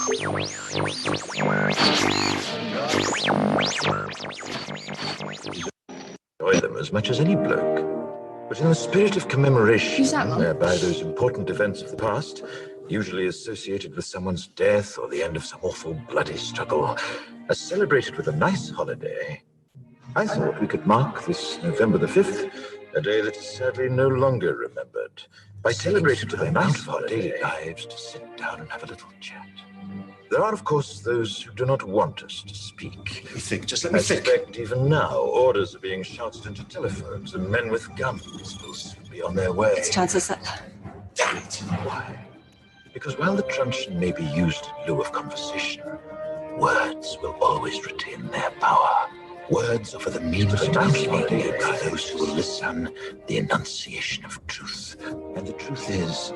Enjoy them as much as any bloke. But in the spirit of commemoration, whereby those important events of the past, usually associated with someone's death or the end of some awful bloody struggle, are celebrated with a nice holiday, I thought we could mark this November the 5th, a day that is sadly no longer remembered, by celebrating with a nice holiday of our daily lives to sit down and have a little chat. There are, of course, those who do not want us to speak. Let me think, just let me think. I suspect even now, orders are being shouted into telephones, and men with guns will soon be on their way. It's chances that... Damn it. Why? Because while the truncheon may be used in lieu of conversation, words will always retain their power. Words offer the means of translating by those who will listen the enunciation of truth. And the truth is,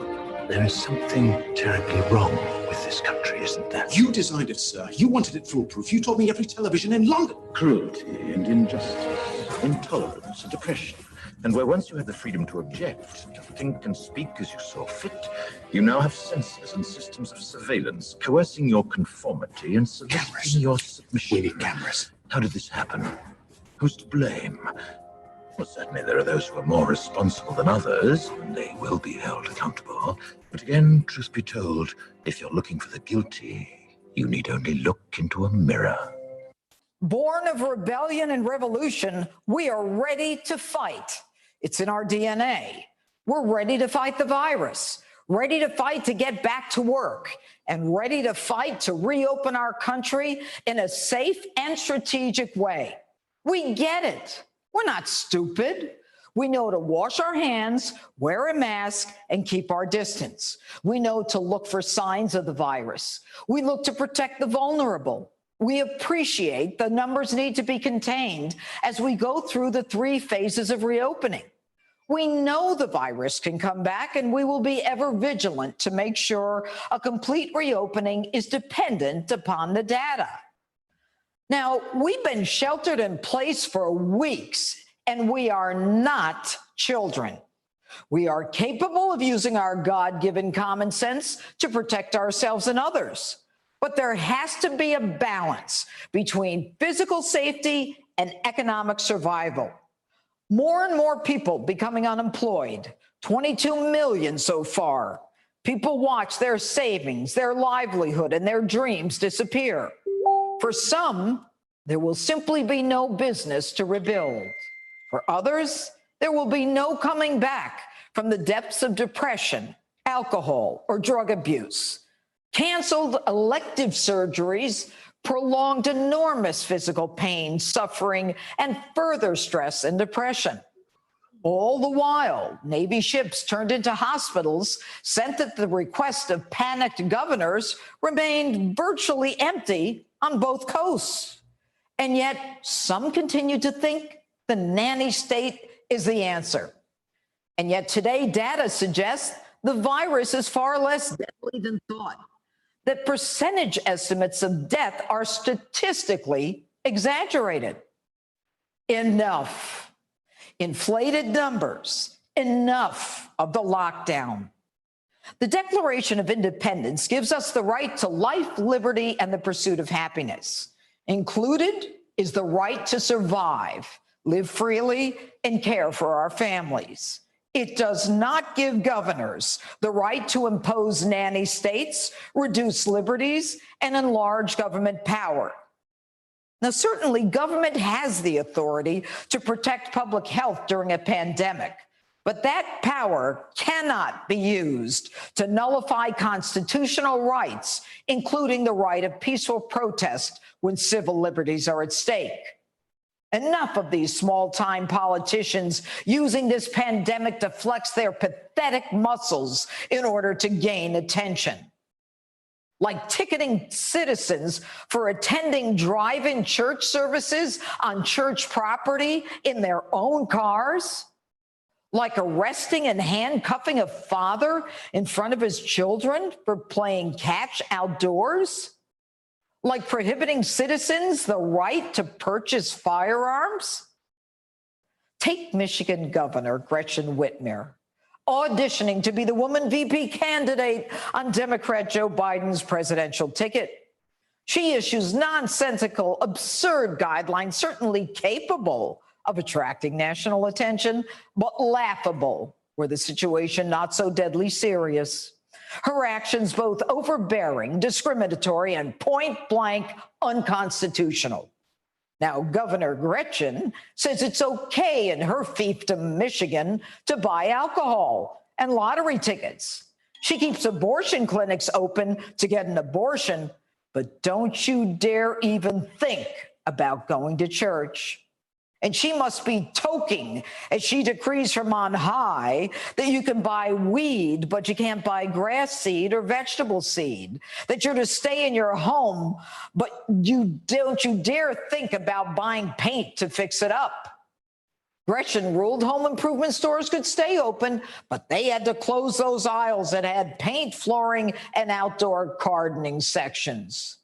there is something terribly wrong with this country, isn't there? You designed it, sir. You wanted it foolproof. You told me every television in London. Cruelty and injustice, intolerance and oppression. And where once you had the freedom to object, to think and speak as you saw fit, you now have censors and systems of surveillance coercing your conformity and soliciting your submission. We need cameras. How did this happen? Who's to blame? Well, certainly there are those who are more responsible than others, and they will be held accountable. But again, truth be told, if you're looking for the guilty, you need only look into a mirror. Born of rebellion and revolution, we are ready to fight. It's in our DNA. We're ready to fight the virus, ready to fight to get back to work, and ready to fight to reopen our country in a safe and strategic way. We get it. We're not stupid. We know to wash our hands, wear a mask, and keep our distance. We know to look for signs of the virus. We look to protect the vulnerable. We appreciate the numbers need to be contained as we go through the 3 phases of reopening. We know the virus can come back, and we will be ever vigilant to make sure a complete reopening is dependent upon the data. Now, we've been sheltered in place for weeks, and we are not children. We are capable of using our God-given common sense to protect ourselves and others. But there has to be a balance between physical safety and economic survival. More and more people becoming unemployed, 22 million so far. People watch their savings, their livelihood, and their dreams disappear. For some, there will simply be no business to rebuild. For others, there will be no coming back from the depths of depression, alcohol, or drug abuse. Canceled elective surgeries, prolonged enormous physical pain, suffering, and further stress and depression. All the while, Navy ships turned into hospitals sent at the request of panicked governors remained virtually empty on both coasts. And yet, some continue to think the nanny state is the answer. And yet today, data suggests the virus is far less deadly than thought. That percentage estimates of death are statistically exaggerated. Enough. Inflated numbers. Enough of the lockdown. The Declaration of Independence gives us the right to life, liberty, and the pursuit of happiness. Included is the right to survive, live freely, and care for our families. It does not give governors the right to impose nanny states, reduce liberties, and enlarge government power. Now, certainly, government has the authority to protect public health during a pandemic, but that power cannot be used to nullify constitutional rights, including the right of peaceful protest when civil liberties are at stake. Enough of these small-time politicians using this pandemic to flex their pathetic muscles in order to gain attention. Like ticketing citizens for attending drive-in church services on church property in their own cars. Like arresting and handcuffing a father in front of his children for playing catch outdoors. Like prohibiting citizens the right to purchase firearms? Take Michigan Governor Gretchen Whitmer, auditioning to be the woman VP candidate on Democrat Joe Biden's presidential ticket. She issues nonsensical, absurd guidelines, certainly capable of attracting national attention, but laughable were the situation not so deadly serious. Her actions both overbearing, discriminatory, and point-blank unconstitutional. Now, Governor Gretchen says it's okay in her fiefdom, Michigan, to buy alcohol and lottery tickets. She keeps abortion clinics open to get an abortion, but don't you dare even think about going to church. And she must be toking as she decrees from on high that you can buy weed, but you can't buy grass seed or vegetable seed, that you're to stay in your home, but you dare think about buying paint to fix it up. Gretchen ruled home improvement stores could stay open, but they had to close those aisles that had paint, flooring, and outdoor gardening sections.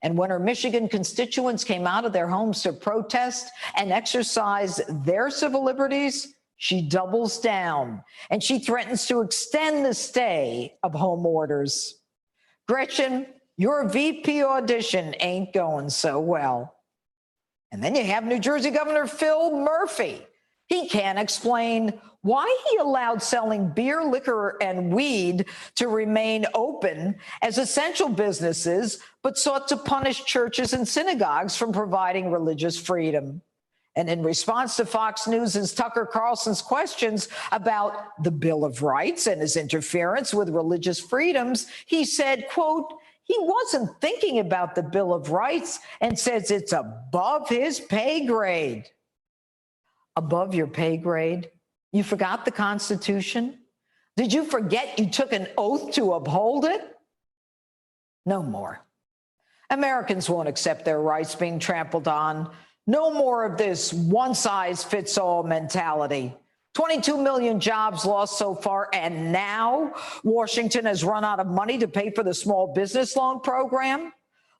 And when her Michigan constituents came out of their homes to protest and exercise their civil liberties, she doubles down and she threatens to extend the stay of home orders. Gretchen, your VP audition ain't going so well. And then you have New Jersey Governor Phil Murphy. He can't explain why he allowed selling beer, liquor, and weed to remain open as essential businesses, but sought to punish churches and synagogues from providing religious freedom. And in response to Fox News' Tucker Carlson's questions about the Bill of Rights and his interference with religious freedoms, he said, quote, he wasn't thinking about the Bill of Rights and says it's above his pay grade. Above your pay grade? You forgot the Constitution? Did you forget you took an oath to uphold it? No more. Americans won't accept their rights being trampled on. No more of this one-size-fits-all mentality. 22 million jobs lost so far, and now Washington has run out of money to pay for the small business loan program.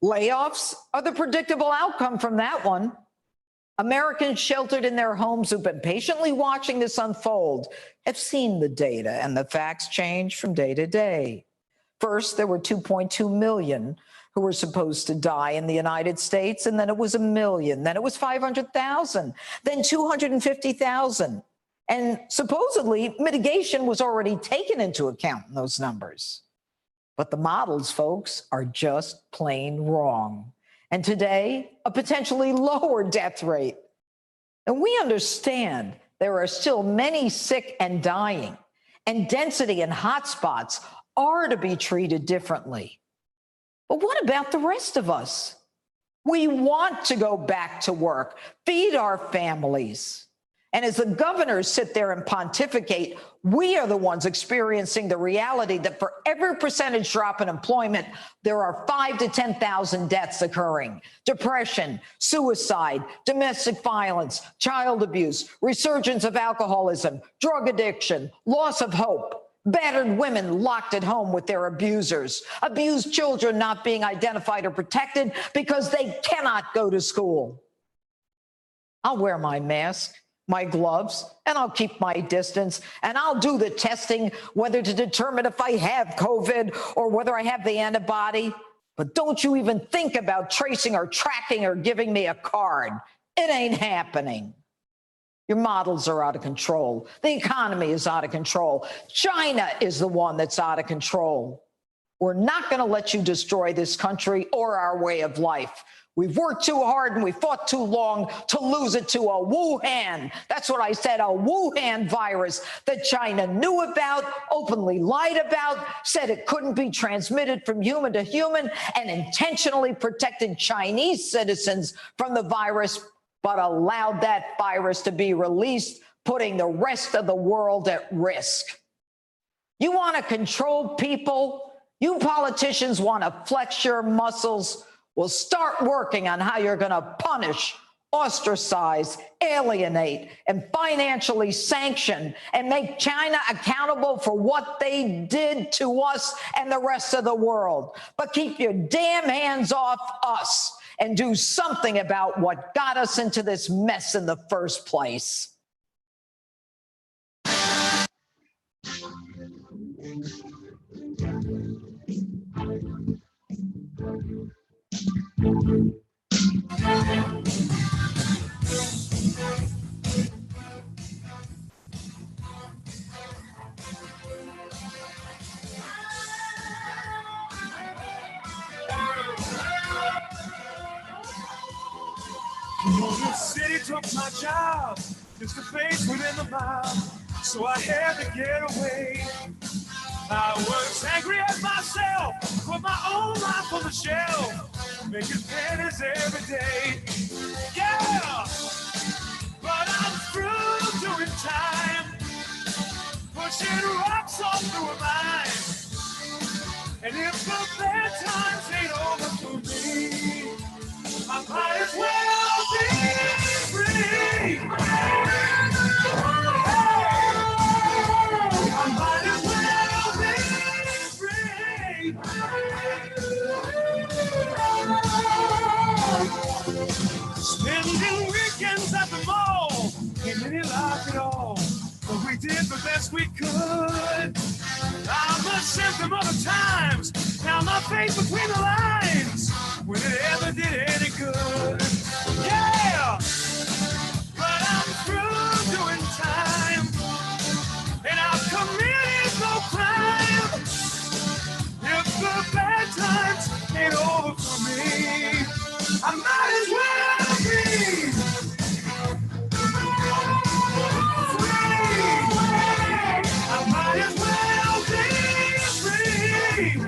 Layoffs are the predictable outcome from that one. Americans sheltered in their homes who've been patiently watching this unfold have seen the data, and the facts change from day to day. First, there were 2.2 million who were supposed to die in the United States, and then it was 1 million, then it was 500,000, then 250,000. And supposedly, mitigation was already taken into account in those numbers. But the models, folks, are just plain wrong. And today, a potentially lower death rate. And we understand there are still many sick and dying, and density in hotspots are to be treated differently. But what about the rest of us? We want to go back to work, feed our families. And as the governors sit there and pontificate, we are the ones experiencing the reality that for every percentage drop in employment, there are 5,000 to 10,000 deaths occurring. Depression, suicide, domestic violence, child abuse, resurgence of alcoholism, drug addiction, loss of hope, battered women locked at home with their abusers, abused children not being identified or protected because they cannot go to school. I'll wear my mask, my gloves, and I'll keep my distance, and I'll do the testing, whether to determine if I have COVID or whether I have the antibody. But don't you even think about tracing or tracking or giving me a card. It ain't happening. Your models are out of control. The economy is out of control. China is the one that's out of control. We're not going to let you destroy this country or our way of life. We've worked too hard and we fought too long to lose it to a Wuhan. That's what I said, a Wuhan virus that China knew about, openly lied about, said it couldn't be transmitted from human to human, and intentionally protected Chinese citizens from the virus, but allowed that virus to be released, putting the rest of the world at risk. You want to control people? You politicians want to flex your muscles? Well, start working on how you're going to punish, ostracize, alienate, and financially sanction and make China accountable for what they did to us and the rest of the world. But keep your damn hands off us and do something about what got us into this mess in the first place. The city took my job, just a face within the mob, so I had to get away. I was angry at myself, put my own life on the shelf, making pennies every day. Yeah, but I'm through doing time, pushing rocks all through a mine. And if the bad times ain't over for me, I might as well be free. I might as well be free. Spending weekends at the mall, ain't any life at all, but we did the best we could. I'm a symptom of the times, now my face between the lines, when it ever did any good. Yeah, but I'm through doing time, and I've committed no crime. If the bad times ain't over for me, I might as well be free. I might as well be free.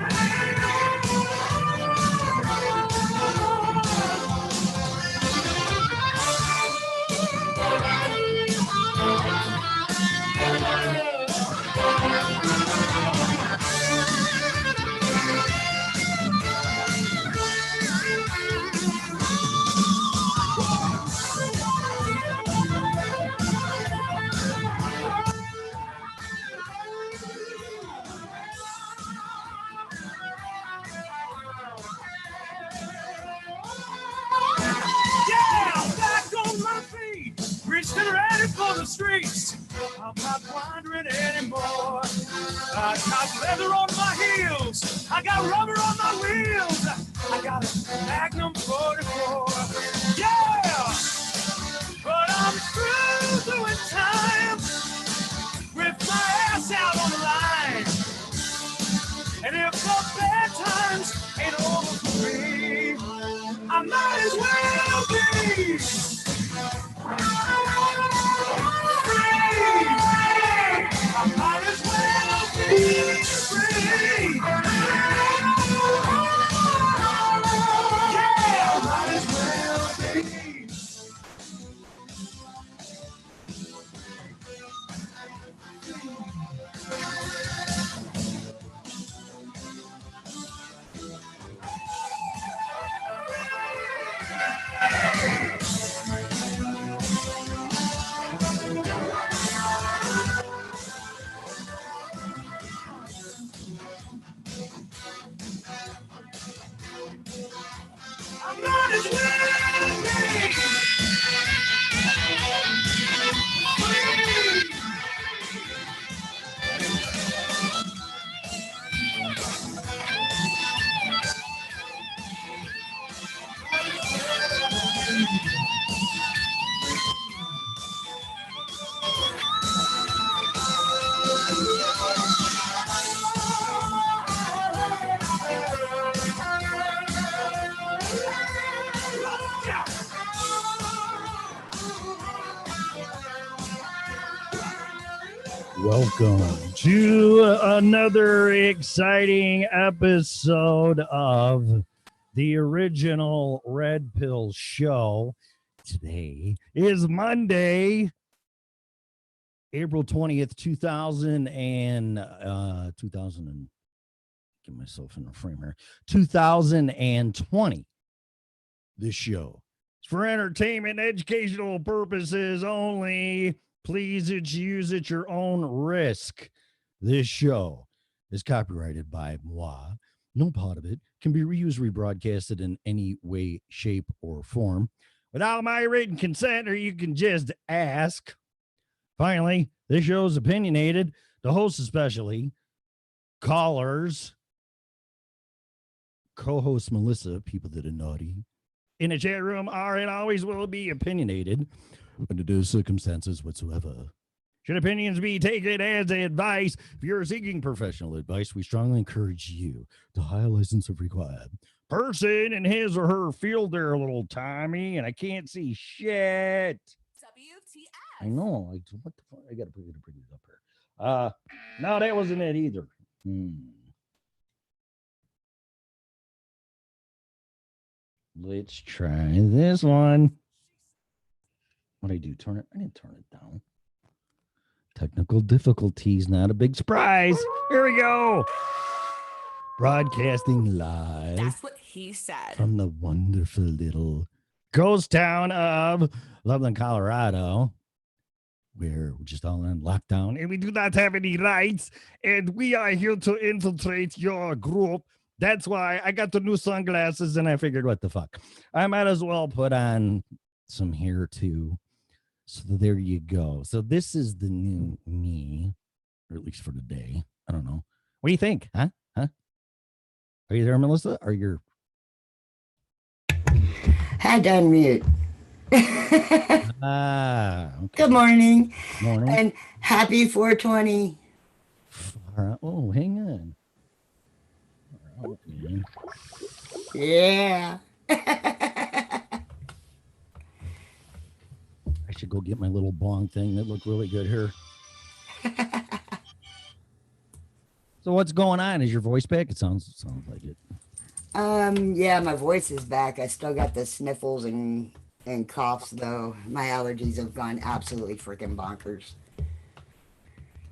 Yeah, I'm back on my feet, reached and ready for the streets. I'm not wandering anymore. I got leather on my heels, I got rubber on my wheels, I got a Magnum 44. Yeah, but I'm through doing time, with my ass out on the line. And if the bad times ain't over for me, I might as well be free. I might as well be free. Yeah, I might as well be. I might as well be free. Welcome to another exciting episode of the original Red Pill Show. Today is Monday, April 20th, 2000 and get myself in a frame here. 2020. This show is for entertainment and educational purposes only. Please use at your own risk. This show is copyrighted by moi. No part of it can be reused, rebroadcasted in any way, shape, or form without my written consent, or you can just ask. Finally, this show is opinionated. the hosts especially, callers, co-host Melissa, people that are naughty, in the chat room are and always will be opinionated under those circumstances whatsoever. Should opinions be taken as advice? If you're seeking professional advice, we strongly encourage you to hire a license if required. Person in his or her field there a little Tommy, and I can't see shit. WTF. I know. Like, what the fuck? I gotta bring it up here. No, that wasn't it either. Let's try this one. What did I do? Turn it? I didn't turn it down. Technical difficulties, not a big surprise. Here we go. Broadcasting live. That's what he said. From the wonderful little ghost town of Loveland, Colorado, where we're just all on lockdown and we do not have any rights. And we are here to infiltrate your group. That's why I got the new sunglasses and I figured, what the fuck? I might as well put on some hair too. So there you go. So this is the new me, or at least for today. I don't know. What do you think? Huh? Are you there, Melissa? Are you? Had to unmute. Okay. Good morning. Morning. And happy 420. Oh, hang on. Okay. Yeah. I should go get my little bong thing that looked really good here. So what's going on? Is your voice back? It sounds like it. Yeah, my voice is back. I still got the sniffles and coughs though. My allergies have gone absolutely freaking bonkers.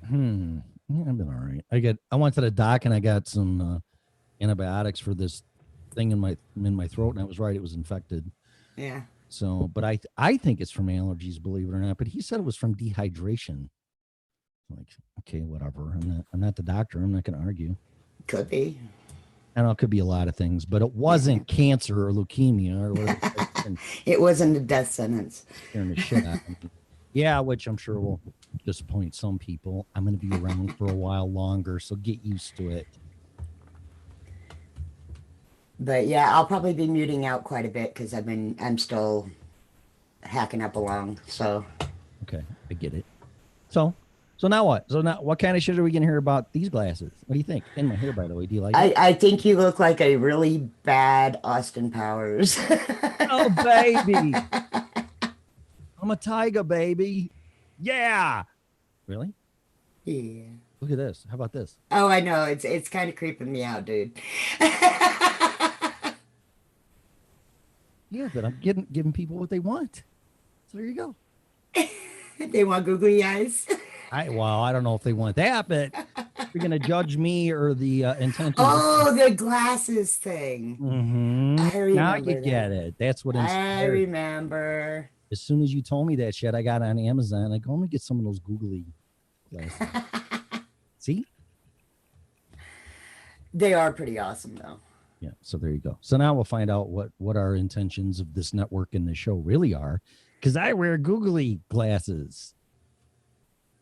Yeah, I've been all right. I went to the doc and I got some antibiotics for this thing in my throat, and I was right, it was infected. Yeah. So, but I think it's from allergies, believe it or not. But he said it was from dehydration. Like, okay, whatever. I'm not the doctor. I'm not going to argue. Could be. I don't know. It could be a lot of things, but it wasn't cancer or leukemia or whatever. It wasn't a death sentence. Scaring the shit out of me. Yeah, which I'm sure will disappoint some people. I'm going to be around for a while longer, so get used to it. But yeah, I'll probably be muting out quite a bit because I'm still hacking up along. So. Okay, I get it. So now what? So now what kind of shit are we gonna hear about these glasses? What do you think? In my hair, by the way. Do you like it? I think you look like a really bad Austin Powers. Oh, baby. I'm a tiger, baby. Yeah. Really? Yeah. Look at this. How about this? Oh, I know. It's kind of creeping me out, dude. Yeah, but I'm giving people what they want. So there you go. They want googly eyes. I don't know if they want that, but you're gonna judge me or the intention. Oh, the glasses thing. Mm-hmm. I remember. Now you get it. That's what I remember. As soon as you told me that shit, I got on Amazon. I go, let me get some of those googly glasses. See? They are pretty awesome, though. Yeah, so there you go. So now we'll find out what our intentions of this network and the show really are, because I wear googly glasses.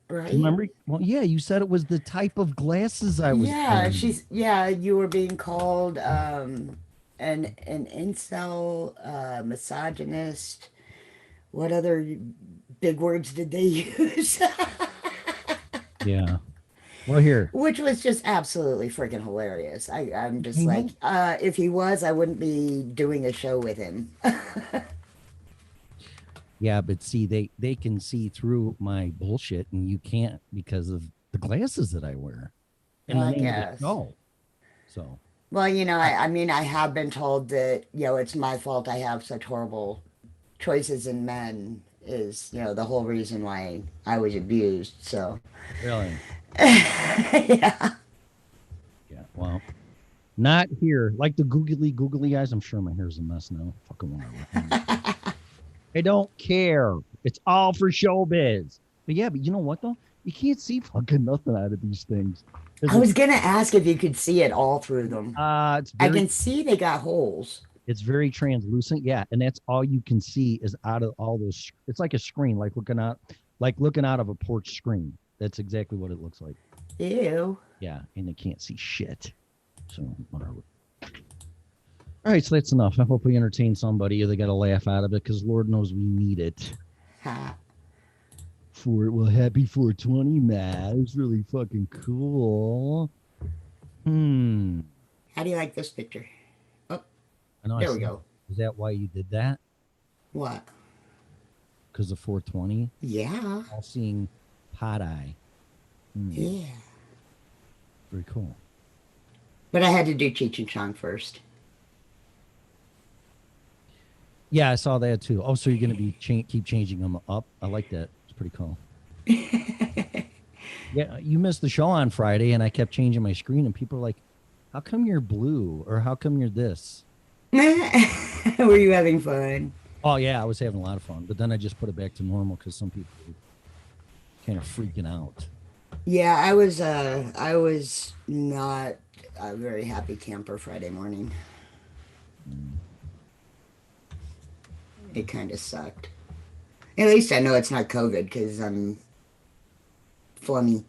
Right. Remember? Well, yeah, you said it was the type of glasses I was. Yeah, you were being called an incel, misogynist. What other big words did they use? Yeah. Well, here. Which was just absolutely freaking hilarious. I'm just like, if he was, I wouldn't be doing a show with him. Yeah, but see, they can see through my bullshit, and you can't because of the glasses that I wear. And I guess. No. So. Well, I mean, I have been told that, it's my fault I have such horrible choices in men is, the whole reason why I was abused. So. Really? Yeah. Yeah. Well, not here. Like the googly eyes. I'm sure my hair's a mess now. Fucking whatever. I don't care. It's all for showbiz. But you know what though? You can't see fucking nothing out of these things. I was gonna ask if you could see it all through them. I can see they got holes. It's very translucent, yeah, and that's all you can see is out of all those. It's like a screen, like looking out of a porch screen. That's exactly what it looks like. Ew. Yeah, and they can't see shit. So, whatever. All right, so that's enough. I hope we entertain somebody. They got a laugh out of it because Lord knows we need it. Ha. Happy 420, Matt. It was really fucking cool. How do you like this picture? Oh, I know. there we go. Is that why you did that? What? Because of 420? Yeah. All seeing pot eye. Yeah. Very cool. But I had to do Cheech and Chong first. Yeah, I saw that too. Oh, so you're going to be keep changing them up? I like that. It's pretty cool. Yeah, you missed the show on Friday, and I kept changing my screen, and people are like, how come you're blue? Or how come you're this? Were you having fun? Oh, yeah, I was having a lot of fun. But then I just put it back to normal because some people were kind of freaking out. Yeah, I was not a very happy camper Friday morning. It kind of sucked. At least I know it's not COVID because I'm flummy.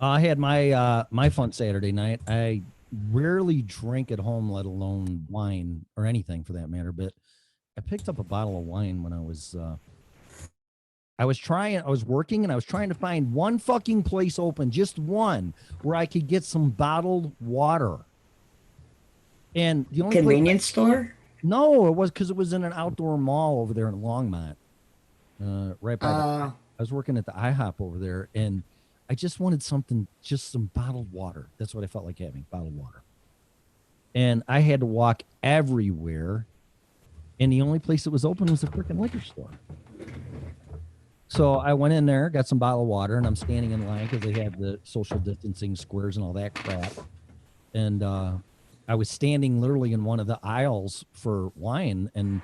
I had my fun Saturday night. I rarely drink at home, let alone wine or anything for that matter. But I picked up a bottle of wine when I was working and I was trying to find one fucking place open, just one, where I could get some bottled water. And the only convenience store? No, it was because it was in an outdoor mall over there in Longmont. Right by I was working at the IHOP over there, and I just wanted just some bottled water. That's what I felt like having, bottled water. And I had to walk everywhere, and the only place that was open was the freaking liquor store. So I went in there, got some bottled water, and I'm standing in line because they have the social distancing squares and all that crap. And I was standing literally in one of the aisles for wine, and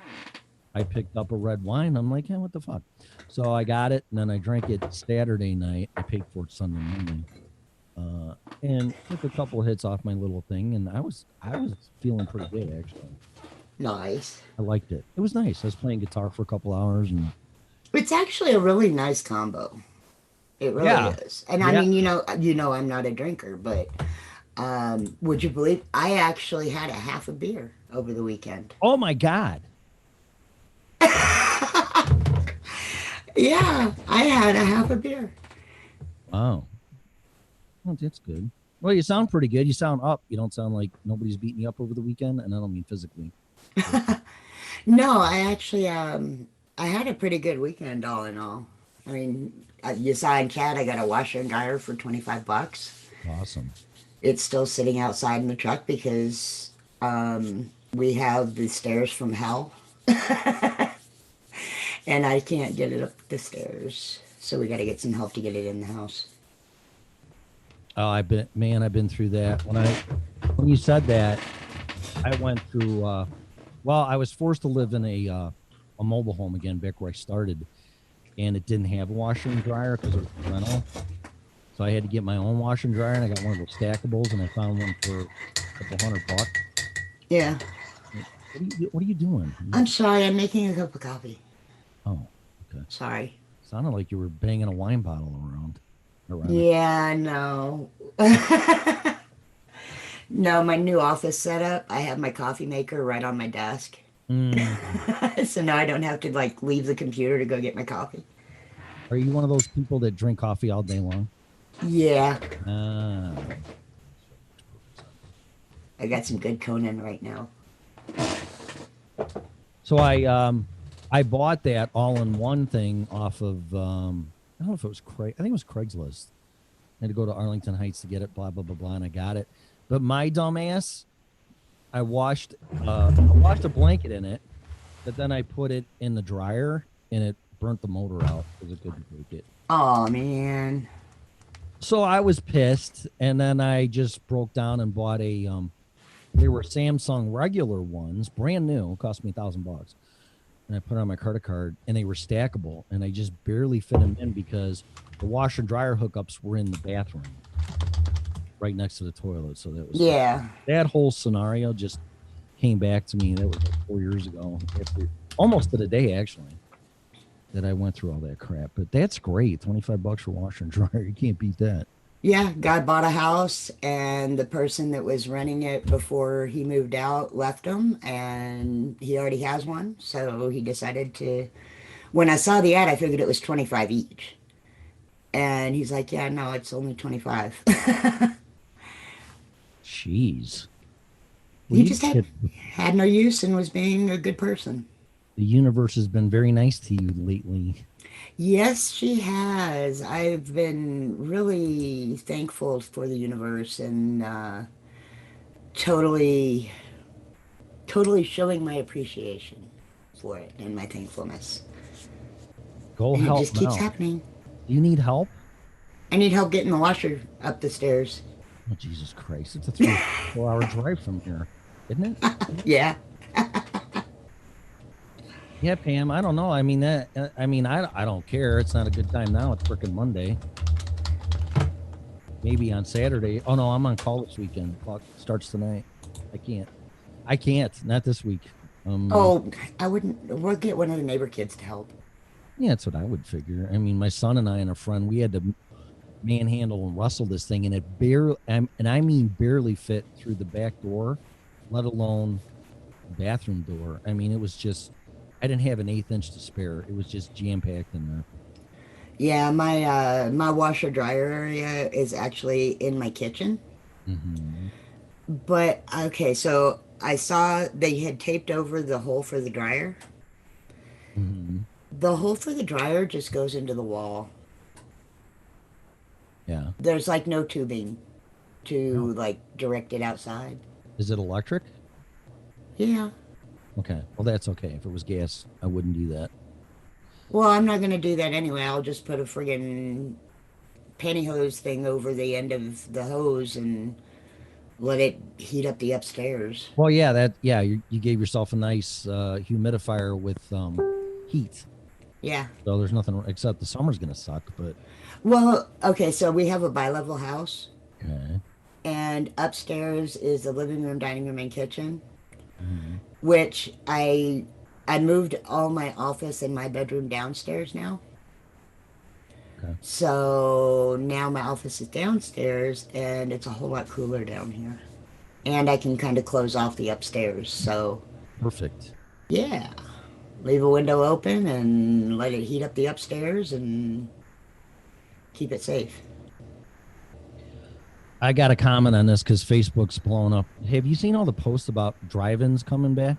I picked up a red wine. I'm like, hey, what the fuck? So I got it, and then I drank it Saturday night. I paid for it Sunday morning, and took a couple of hits off my little thing, and I was feeling pretty good, actually. Nice. I liked it. It was nice. I was playing guitar for a couple hours, and it's actually a really nice combo. It really is. And I mean, you know, I'm not a drinker, but would you believe I actually had a half a beer over the weekend? Oh my God. Yeah, I had a half a beer. Wow. Well, that's good. Well, you sound pretty good. You sound up. You don't sound like nobody's beating you up over the weekend, and I don't mean physically. No, I actually I had a pretty good weekend all in all. I mean, you saw in chat I got a washer and dryer for $25. Awesome. It's still sitting outside in the truck because we have the stairs from hell. And I can't get it up the stairs. So we got to get some help to get it in the house. Oh, I've been through that. When you said that, I went through, I was forced to live in a mobile home again back where I started, and it didn't have a washer and dryer because it was a rental. So I had to get my own washer and dryer, and I got one of those stackables, and I found one for a couple $100. Yeah. What are you doing? I'm sorry, I'm making a cup of coffee. Oh, okay. Sorry. Sounded like you were banging a wine bottle around yeah, no. No, my new office setup, I have my coffee maker right on my desk. So now I don't have to leave the computer to go get my coffee. Are you one of those people that drink coffee all day long? Yeah. I got some good Conan right now. So I bought that all-in-one thing off of I don't know if it was I think it was Craigslist. I had to go to Arlington Heights to get it, blah blah blah blah, and I got it. But my dumbass, I washed a blanket in it, but then I put it in the dryer and it burnt the motor out because it couldn't take it. Oh man. So I was pissed, and then I just broke down and bought they were Samsung regular ones, brand new, cost me $1,000. And I put it on my credit card, and they were stackable, and I just barely fit them in because the washer and dryer hookups were in the bathroom right next to the toilet. So that was that whole scenario just came back to me. That was 4 years ago, almost to the day, actually. that I went through all that crap. But that's great. $25 for washer and dryer. You can't beat that. Yeah, guy bought a house, and the person that was running it before he moved out left him, and he already has one. So he decided to. When I saw the ad, I figured it was 25 each, and he's like, "Yeah, no, it's only 25." Jeez. He just had no use and was being a good person. The universe has been very nice to you lately. Yes, she has. I've been really thankful for the universe and totally, totally showing my appreciation for it and my thankfulness. Go and help. It just keeps now. happening. Do you need help? I need help getting the washer up the stairs. Oh, Jesus Christ. It's a 3 or 4 hour drive from here, isn't it? Yeah. Yeah, Pam. I don't know. I mean, I don't care. It's not a good time now. It's freaking Monday. Maybe on Saturday. Oh, no, I'm on call this weekend. Clock starts tonight. I can't. Not this week. I wouldn't. We'll get one of the neighbor kids to help. Yeah, that's what I would figure. I mean, my son and I and a friend, we had to manhandle and rustle this thing, and it barely fit through the back door, let alone the bathroom door. I mean, it was just, I didn't have an 1/8 inch to spare. It was just jam packed in there. Yeah, my washer dryer area is actually in my kitchen. Mm-hmm. But okay, so I saw they had taped over the hole for the dryer. Mm-hmm. The hole for the dryer just goes into the wall. Yeah. There's like no tubing to like direct it outside. Is it electric? Yeah. Okay. Well, that's okay. If it was gas, I wouldn't do that. Well, I'm not going to do that anyway. I'll just put a friggin' pantyhose thing over the end of the hose and let it heat up the upstairs. Well, yeah, you gave yourself a nice humidifier with heat. Yeah. So there's nothing except the summer's going to suck, but. Well, okay, so we have a bi-level house. Okay. And upstairs is the living room, dining room, and kitchen, Mm-hmm. which I moved all my office and my bedroom downstairs now. Okay. So now my office is downstairs, and it's a whole lot cooler down here. And I can kind of close off the upstairs, so... Perfect. Yeah. Leave a window open and let it heat up the upstairs and keep it safe. I got a comment on this because Facebook's blown up. Have you seen all the posts about drive-ins coming back?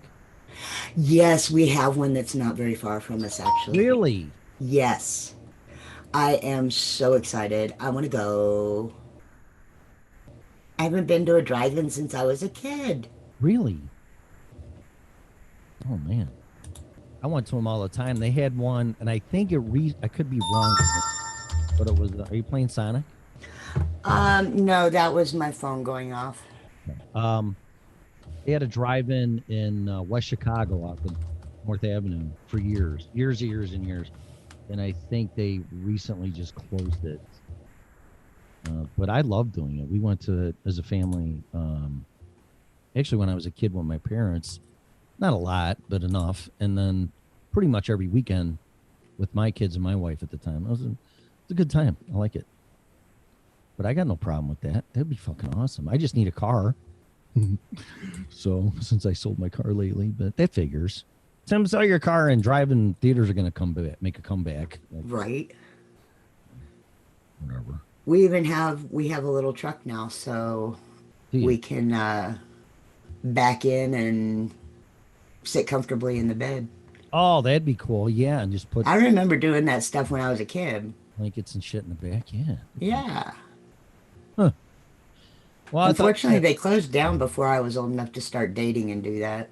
Yes, we have one that's not very far from us, actually. Really? Yes. I am so excited. I want to go. I haven't been to a drive-in since I was a kid. Really? Oh, man. I went to them all the time. They had one, and I think I could be wrong, but it was, are you playing Sonic? No, that was my phone going off. They had a drive-in in West Chicago off of North Avenue for years. And I think they recently just closed it. But I love doing it. We went to it as a family. Actually, when I was a kid with my parents, not a lot, but enough. And then pretty much every weekend with my kids and my wife at the time. It was a good time. I like it. But I got no problem with that. That'd be fucking awesome. I just need a car. So, since I sold my car lately, but that figures. Tim, sell your car and driving theaters are going to come back, make a comeback. Right. Whatever. We have a little truck now, so we can back in and sit comfortably in the bed. Oh, that'd be cool. Yeah, and just put. I remember doing that stuff when I was a kid. Blankets and shit in the back. Yeah. Yeah. Huh. Well, unfortunately, they closed down before I was old enough to start dating and do that.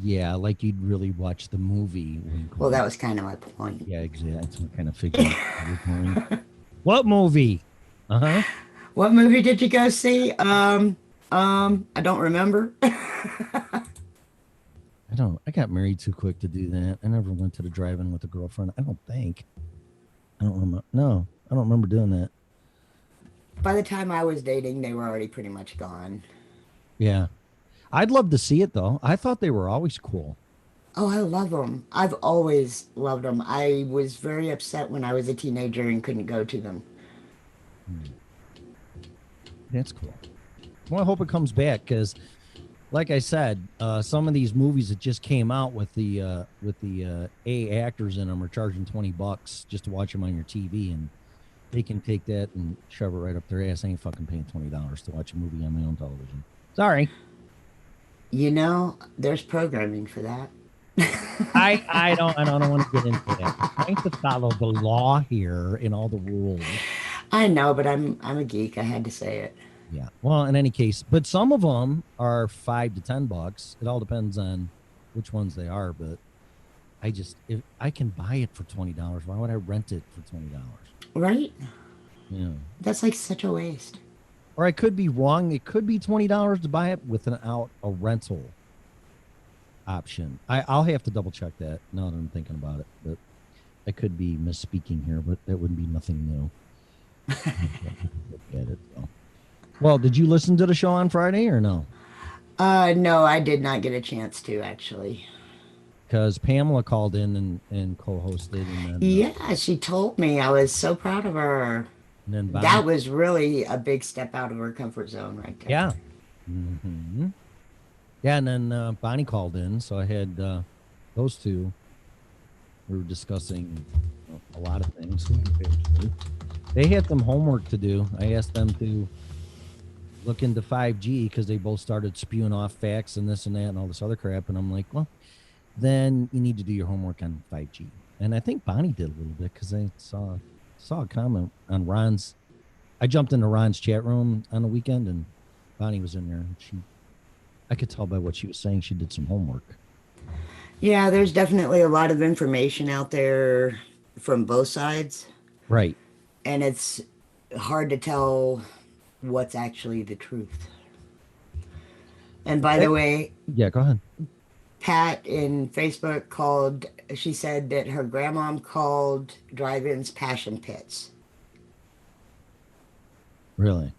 Yeah, like you'd really watch the movie. Well, that was kind of my point. Yeah, exactly. That's what kind of figure. What movie? What movie did you go see? I don't remember. I got married too quick to do that. I never went to the drive-in with a girlfriend. I don't think. I don't remember. No, I don't remember doing that. By the time I was dating, they were already pretty much gone. Yeah. I'd love to see it, though. I thought they were always cool. Oh, I love them. I've always loved them. I was very upset when I was a teenager and couldn't go to them. That's cool. Well, I hope it comes back because, like I said, some of these movies that just came out with the A actors in them are charging $20 just to watch them on your TV, and they can take that and shove it right up their ass. I ain't fucking paying $20 to watch a movie on my own television. Sorry. You know, there's programming for that. I don't want to get into that. I'm trying to follow the law here and all the rules. I know, but I'm a geek. I had to say it. Yeah. Well, in any case, but some of them are $5 to $10. It all depends on which ones they are. But if I can buy it for $20, why would I rent it for $20? Right? Yeah. That's like such a waste. Or I could be wrong. It could be $20 to buy it without a rental option. I'll have to double check that now that I'm thinking about it. But I could be misspeaking here, but that would be nothing new. Look at it though. Well, did you listen to the show on Friday or no? No, I did not get a chance to actually. Because Pamela called in and co-hosted. And then, yeah, she told me. I was so proud of her. And then Bonnie, that was really a big step out of her comfort zone right there. Yeah. Mm-hmm. Yeah, and then Bonnie called in, so I had those two. We were discussing a lot of things. They had some homework to do. I asked them to look into 5G because they both started spewing off facts and this and that and all this other crap. And I'm like, well, then you need to do your homework on 5G. And I think Bonnie did a little bit because I saw a comment on Ron's. I jumped into Ron's chat room on the weekend and Bonnie was in there. And I could tell by what she was saying she did some homework. Yeah, there's definitely a lot of information out there from both sides. Right. And it's hard to tell what's actually the truth. And by the way, yeah, go ahead. Pat in Facebook she said that her grandmom called drive-ins passion pits. Really?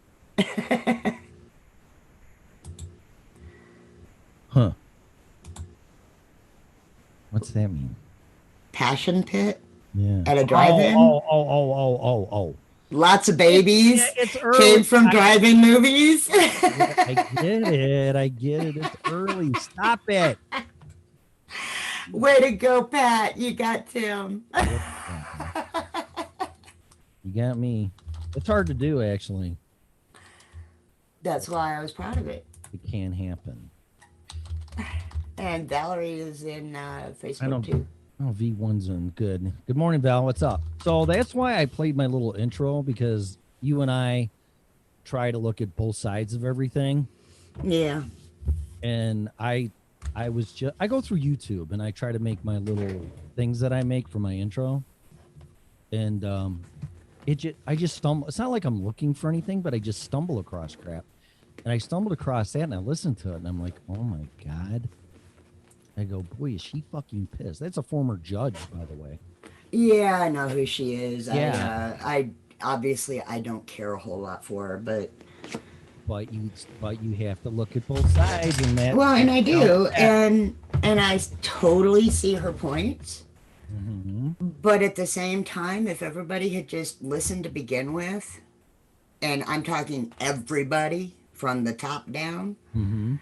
Huh. What's that mean? Passion pit? Yeah. At a drive-in? Oh. Lots of babies it's early. Came from drive-in movies. I get it. It's early. Stop it. Way to go, Pat. You got Tim. You got me. It's hard to do, actually. That's why I was proud of it. It can happen. And Valerie is in Facebook, too. Oh, V1's in. Good. Good morning, Val. What's up? So that's why I played my little intro, because you and I try to look at both sides of everything. Yeah. And I go through YouTube and I try to make my little things that I make for my intro. And I just stumble. It's not like I'm looking for anything, but I just stumble across crap. And I stumbled across that and I listened to it and I'm like, oh my God. I go, boy, is she fucking pissed. That's a former judge, by the way. Yeah, I know who she is. Yeah. I obviously I don't care a whole lot for her, but you have to look at both sides and that. Well, and I do, and I totally see her points. Mm-hmm. But at the same time, if everybody had just listened to begin with, and I'm talking everybody from the top down, mm-hmm.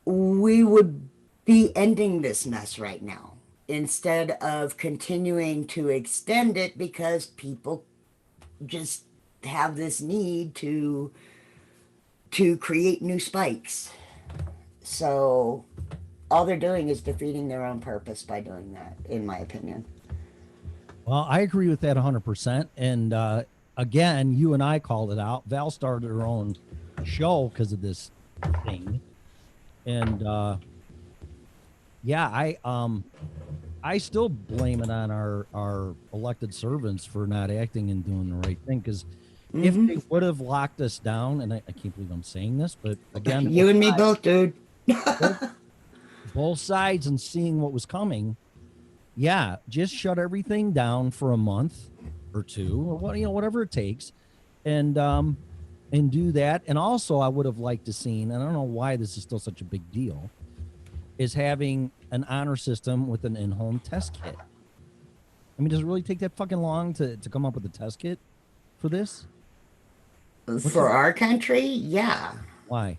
we would be ending this mess right now instead of continuing to extend it because people just have this need to create new spikes. So all they're doing is defeating their own purpose by doing that, in my opinion. Well, I agree with that 100%. And again, you and I called it out. Val started her own show because of this thing. And yeah, I still blame it on our elected servants for not acting and doing the right thing. Because if they would have locked us down, and I can't believe I'm saying this, but again, you and me both, dude. both sides and seeing what was coming. Yeah, just shut everything down for a month or two, or whatever it takes, and do that. And also, I would have liked to seen, and I don't know why this is still such a big deal, is having an honor system with an in-home test kit. I mean, does it really take that fucking long to come up with a test kit for this? For our country, yeah. Why?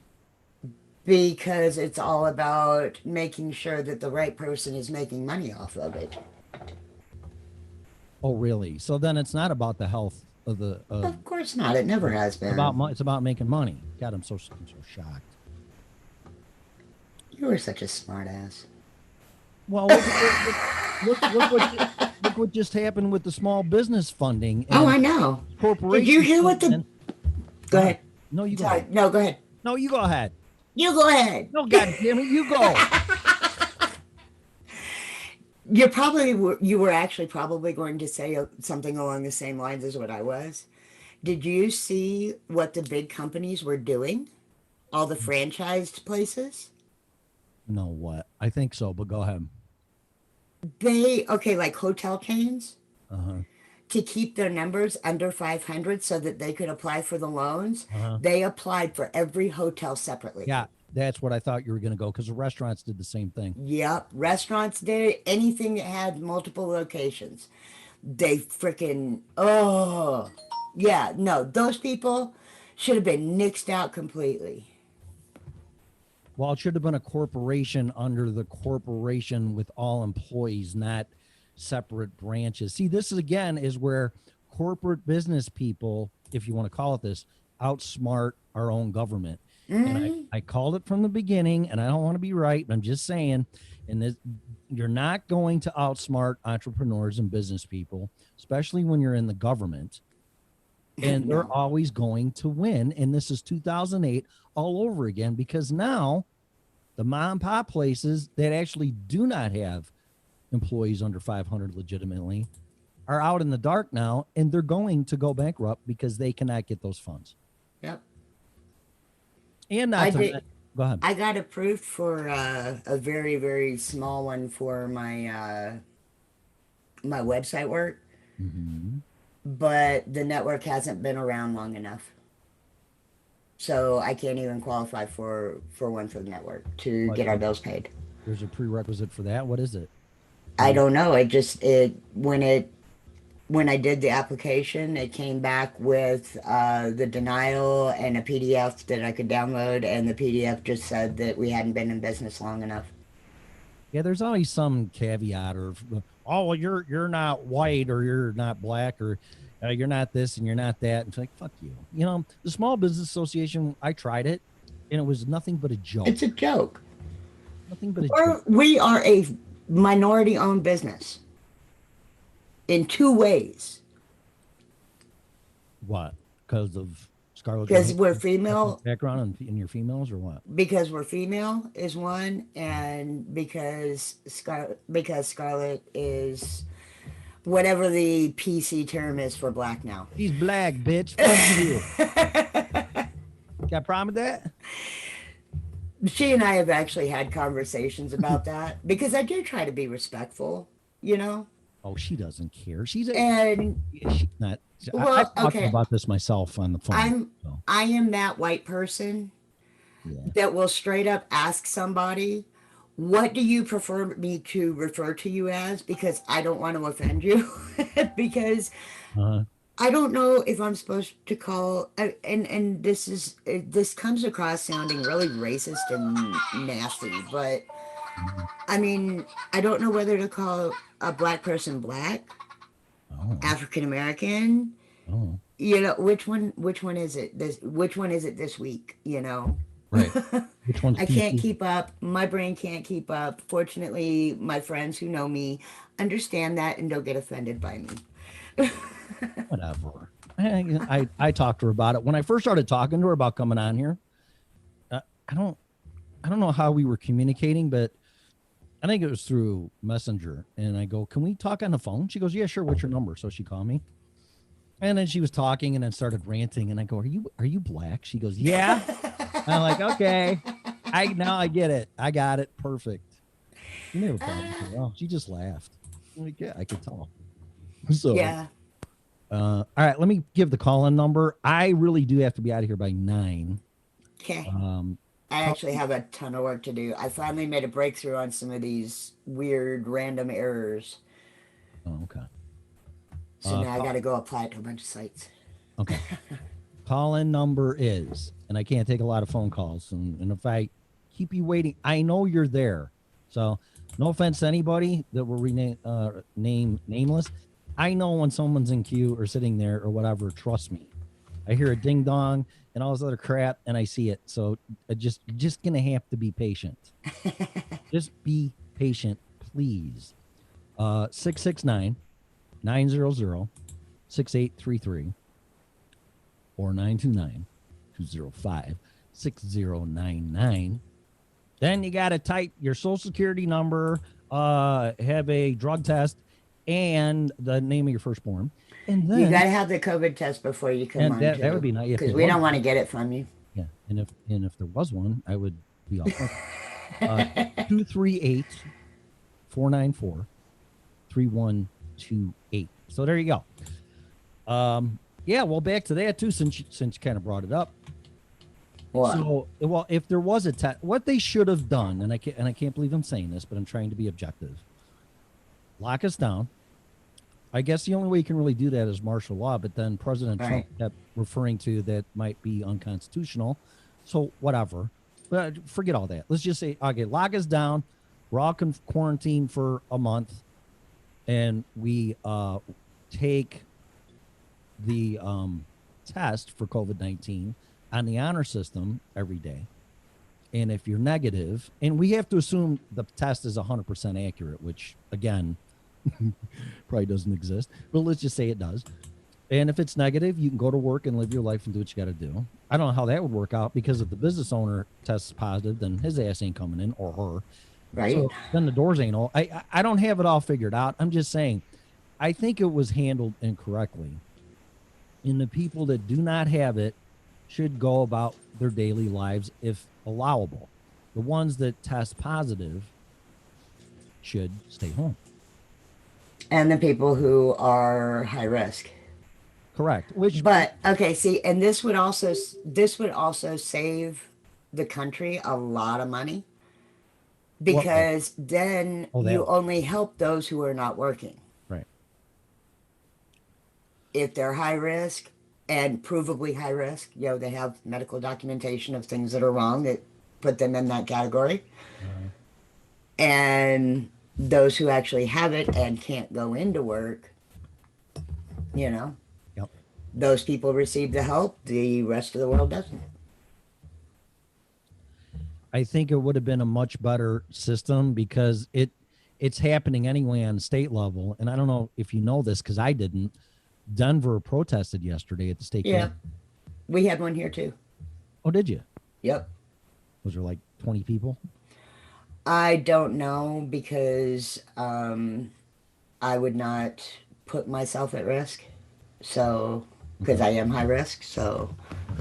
Because it's all about making sure that the right person is making money off of it. Oh, really? So then it's not about the health of the. Of course not. It never has been. It's about making money. God, I'm so shocked. You were such a smart ass. Well, look what just happened with the small business funding. Oh, I know. Corporations. Did you hear what the? Go ahead. No, you go ahead. No, go ahead. No, you go ahead. You go ahead. No, God damn it, you go. You were actually probably going to say something along the same lines as what I was. Did you see what the big companies were doing? All the franchised places? No, what? I think so, but go ahead. Like hotel chains, Uh-huh. to keep their numbers under 500 so that they could apply for the loans, Uh-huh. they applied for every hotel separately. Yeah, that's what I thought you were going to go, because the restaurants did the same thing. Yep. Restaurants did anything that had multiple locations. They freaking, yeah, no, those people should have been nixed out completely. Well, it should have been a corporation under the corporation with all employees, not separate branches. See, this is again is where corporate business people, if you want to call it this, outsmart our own government. Mm-hmm. And I called it from the beginning, and I don't want to be right, but I'm just saying, you're not going to outsmart entrepreneurs and business people, especially when you're in the government. And they're always going to win. And this is 2008 all over again, because now the mom and pop places that actually do not have employees under 500 legitimately are out in the dark now, and they're going to go bankrupt because they cannot get those funds. Yep. And go ahead. I got approved for a very, very small one for my my website work. Mm-hmm. But the network hasn't been around long enough. So I can't even qualify for one for the network to get our bills paid. There's a prerequisite for that. What is it? I don't know. When I did the application, it came back with the denial and a PDF that I could download, and the PDF just said that we hadn't been in business long enough. Yeah, there's always some caveat, or you're not white, or you're not black, or you're not this and you're not that. And it's like, fuck you. You know, the Small Business Association, I tried it, and it was nothing but a joke. It's a joke. Nothing but a joke. We are a minority-owned business in two ways. What? Because of Scarlett? Because we're female. Background in your females, or what? Because we're female is one, and because Scarlett is whatever the PC term is for black now. He's black, bitch. Fuck you. Got a problem with that? She and I have actually had conversations about that, because I do try to be respectful, you know. Oh, she doesn't care. She's not. I've talked about this myself on the phone. I am that white person that will straight up ask somebody, what do you prefer me to refer to you as? Because I don't want to offend you. Because I don't know if I'm supposed to call, and this comes across sounding really racist and nasty, but I mean, I don't know whether to call a black person black, African American. You know, which one is it? Which one is it this week? You know, right? Which one's I can't keep up. My brain can't keep up. Fortunately, my friends who know me understand that and don't get offended by me. Whatever. I talked to her about it when I first started talking to her about coming on here. I don't know how we were communicating, but I think it was through Messenger. And I go, can we talk on the phone? She goes, yeah, sure. What's your number? So she called me. And then she was talking and then started ranting. And I go, are you black? She goes, yeah. I'm like, okay. Now I get it. I got it. Perfect. She never thought, well, she just laughed. I'm like, yeah, I could tell. So yeah. All right, let me give the call-in number. I really do have to be out of here by 9. Okay. I actually have a ton of work to do. I finally made a breakthrough on some of these weird random errors. Oh, okay. So now I got to go apply it to a bunch of sites. Okay. Call-in number is, and I can't take a lot of phone calls, and if I keep you waiting, I know you're there. So no offense to anybody that will rename nameless. I know when someone's in queue or sitting there or whatever. Trust me. I hear a ding dong and all this other crap, and I see it. So just gonna have to be patient. Just be patient, please. 669-900-6833 or 929-205-6099. Then you got to type your social security number, have a drug test, and the name of your firstborn. And then you got to have the COVID test before you come on. That would be nice because we don't want to get it from you. Yeah, and if there was one, I would be off. 238-494-3128. So there you go. Yeah, well, back to that too, since you kind of brought it up. What? So, well, if there was a test, what they should have done, and I can't believe I'm saying this, but I'm trying to be objective. Lock us down. I guess the only way you can really do that is martial law, but then President Trump kept referring to that might be unconstitutional. So whatever. But forget all that. Let's just say, okay, lock us down. We're all quarantined for a month, and we take the test for COVID-19 on the honor system every day. And if you're negative, and we have to assume the test is 100% accurate, which again, probably doesn't exist, but let's just say it does. And if it's negative, you can go to work and live your life and do what you got to do. I don't know how that would work out, because if the business owner tests positive, then his ass ain't coming in, or her. Right. So then the doors ain't all. I don't have it all figured out. I'm just saying, I think it was handled incorrectly. And the people that do not have it should go about their daily lives if allowable. The ones that test positive should stay home. And the people who are high risk. Correct. But okay, see, and this would also save the country a lot of money, because then you only help those who are not working. Right. If they're high risk and provably high risk, they have medical documentation of things that are wrong that put them in that category. And those who actually have it and can't go into work, those people receive the help, the rest of the world doesn't. I think it would have been a much better system, because it's happening anyway on state level. And I don't know if you know this, because I didn't. Denver protested yesterday at the state. Yeah, we had one here too. Oh, did you? Yep. Was there like 20 people? I don't know, because I would not put myself at risk. So, because I am high risk, so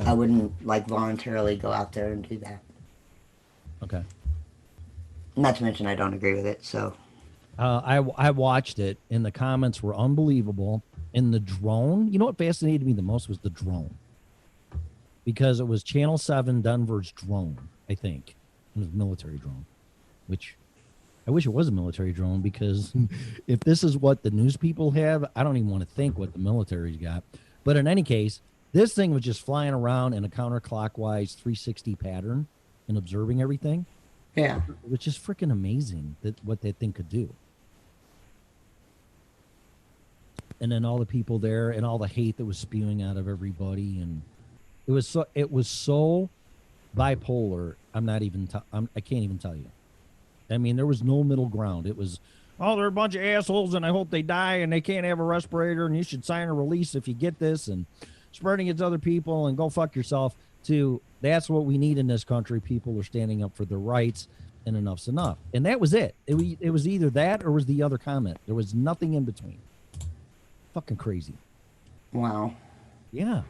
I wouldn't voluntarily go out there and do that. Okay. Not to mention I don't agree with it, so. I watched it, and the comments were unbelievable. And the drone, what fascinated me the most was the drone. Because it was Channel 7 Denver's drone, I think. It was a military drone, which I wish it was a military drone, because if this is what the news people have, I don't even want to think what the military's got. But in any case, this thing was just flying around in a counterclockwise 360 pattern and observing everything. Yeah. Which is freaking amazing, what that thing could do. And then all the people there and all the hate that was spewing out of everybody, and it was so bipolar. I can't even tell you. I mean, there was no middle ground. It was, they're a bunch of assholes, and I hope they die, and they can't have a respirator, and you should sign a release if you get this, and spreading it to other people, and go fuck yourself. To that's what we need in this country. People are standing up for their rights, and enough's enough. And that was it. It was either that or was the other comment. There was nothing in between. Fucking crazy. Wow. Yeah.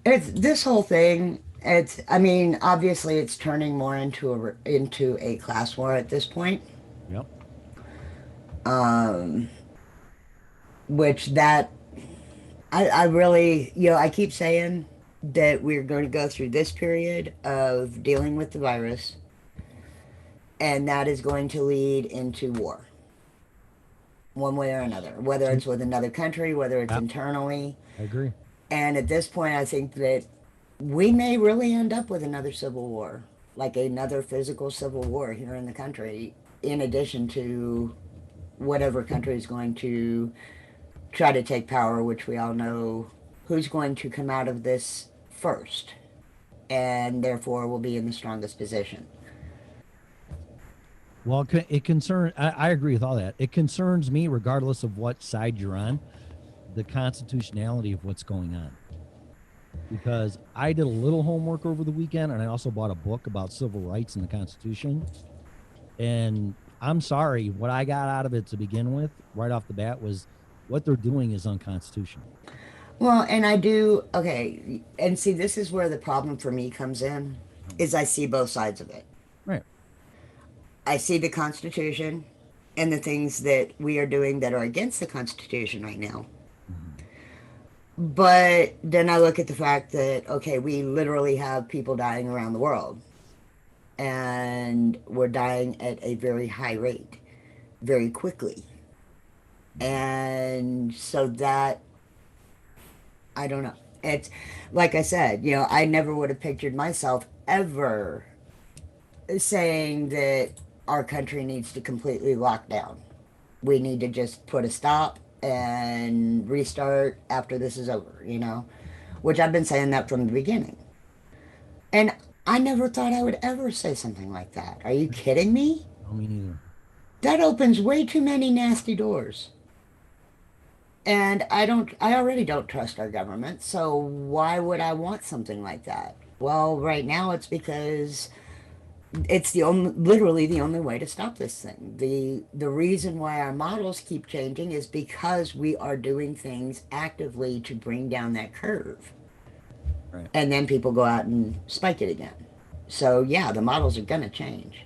It's this whole thing. Obviously it's turning more into a class war at this point. Yep. Which that I really, I keep saying that we're going to go through this period of dealing with the virus, and that is going to lead into war, one way or another, whether it's with another country, whether it's internally. I agree. And at this point, I think that we may really end up with another civil war, like another physical civil war here in the country, in addition to whatever country is going to try to take power, which we all know who's going to come out of this first, and therefore will be in the strongest position. Well, it concerns, I agree with all that. It concerns me, regardless of what side you're on, the constitutionality of what's going on. Because I did a little homework over the weekend, and I also bought a book about civil rights and the Constitution. And I'm sorry, what I got out of it to begin with, right off the bat, was what they're doing is unconstitutional. Well, and I do, okay, and see, this is where the problem for me comes in, is I see both sides of it. Right. I see the Constitution and the things that we are doing that are against the Constitution right now. But then I look at the fact that, okay, we literally have people dying around the world. And we're dying at a very high rate, very quickly. And so that, I don't know. It's, like I said, you know, I never would have pictured myself ever saying that our country needs to completely lock down. We need to just put a stop and restart after this is over, you know, which I've been saying that from the beginning. And I never thought I would ever say something like that. Are you kidding me? No, me neither. That opens way too many nasty doors. And I already don't trust our government, so why would I want something like that? Well, right now it's because it's literally the only way to stop this thing. The reason why our models keep changing is because we are doing things actively to bring down that curve. Right. And then people go out and spike it again. So yeah, the models are going to change.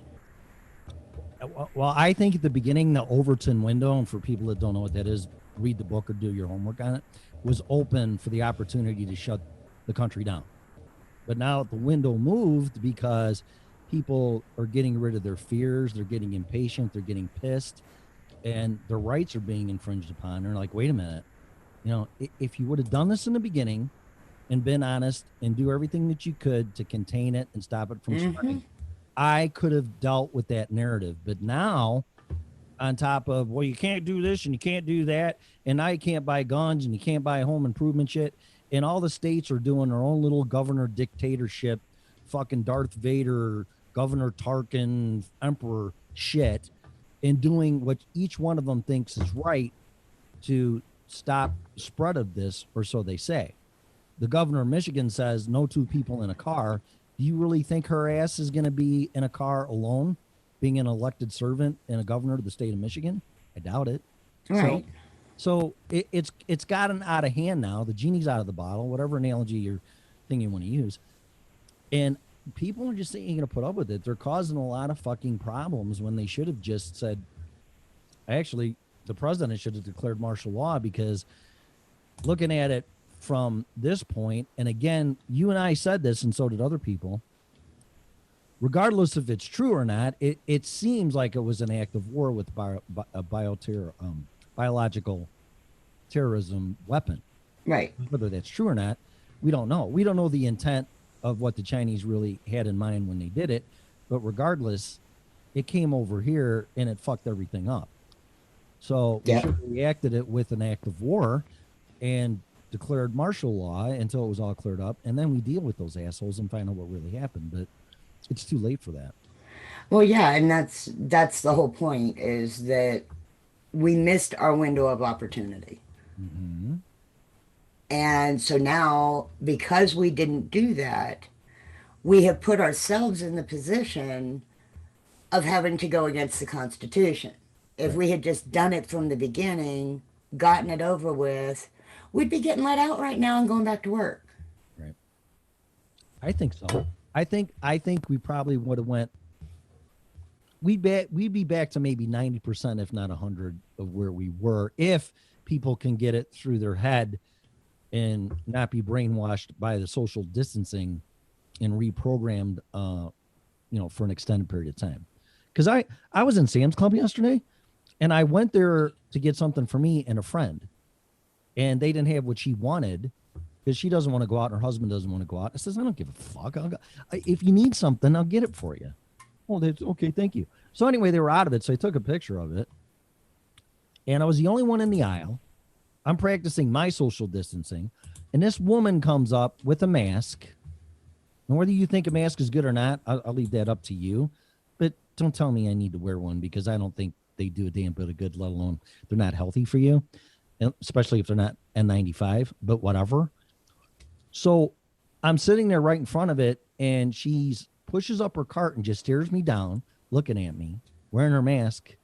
Well, I think at the beginning, the Overton window, and for people that don't know what that is, read the book or do your homework on it, was open for the opportunity to shut the country down. But now the window moved because people are getting rid of their fears. They're getting impatient. They're getting pissed, and their rights are being infringed upon. They're like, wait a minute, you know, if you would have done this in the beginning and been honest and do everything that you could to contain it and stop it from spreading, I could have dealt with that narrative. But now, on top of, well, you can't do this and you can't do that, and now you can't buy guns and you can't buy home improvement shit, and all the states are doing their own little governor dictatorship, fucking Darth Vader, Governor Tarkin, Emperor shit, and doing what each one of them thinks is right to stop spread of this, or so they say. The governor of Michigan says no two people in a car. Do you really think her ass is going to be in a car alone, being an elected servant and a governor of the state of Michigan? I doubt it. Right. So it's gotten out of hand now. The genie's out of the bottle, whatever analogy or thing you want to use. And people are just ain't going to put up with it. They're causing a lot of fucking problems when they should have just said, actually, the president should have declared martial law, because looking at it from this point, and again, you and I said this, and so did other people, regardless if it's true or not, it seems like it was an act of war with a biological terrorism weapon. Right. Whether that's true or not, we don't know. We don't know the intent of what the Chinese really had in mind when they did it, but regardless, it came over here and it fucked everything up. So we should have reacted it with an act of war and declared martial law until it was all cleared up, and then we deal with those assholes and find out what really happened. But it's too late for that. Well, yeah, and that's the whole point, is that we missed our window of opportunity. Mm-hmm. And so now, because we didn't do that, we have put ourselves in the position of having to go against the Constitution. If we had just done it from the beginning, gotten it over with, we'd be getting let out right now and going back to work. Right. I think so. I think we probably would have went. We'd be back to maybe 90%, if not 100, of where we were, if people can get it through their head and not be brainwashed by the social distancing and reprogrammed, for an extended period of time. Because I was in Sam's Club yesterday, and I went there to get something for me and a friend, and they didn't have what she wanted because she doesn't want to go out and her husband doesn't want to go out. I says, I don't give a fuck. If you need something, I'll get it for you. Oh, that's okay. Thank you. So anyway, they were out of it. So I took a picture of it, and I was the only one in the aisle. I'm practicing my social distancing, and this woman comes up with a mask. And whether you think a mask is good or not, I'll leave that up to you. But don't tell me I need to wear one, because I don't think they do a damn bit of good, let alone they're not healthy for you, especially if they're not N95, but whatever. So I'm sitting there right in front of it, and she pushes up her cart and just stares me down, looking at me, wearing her mask.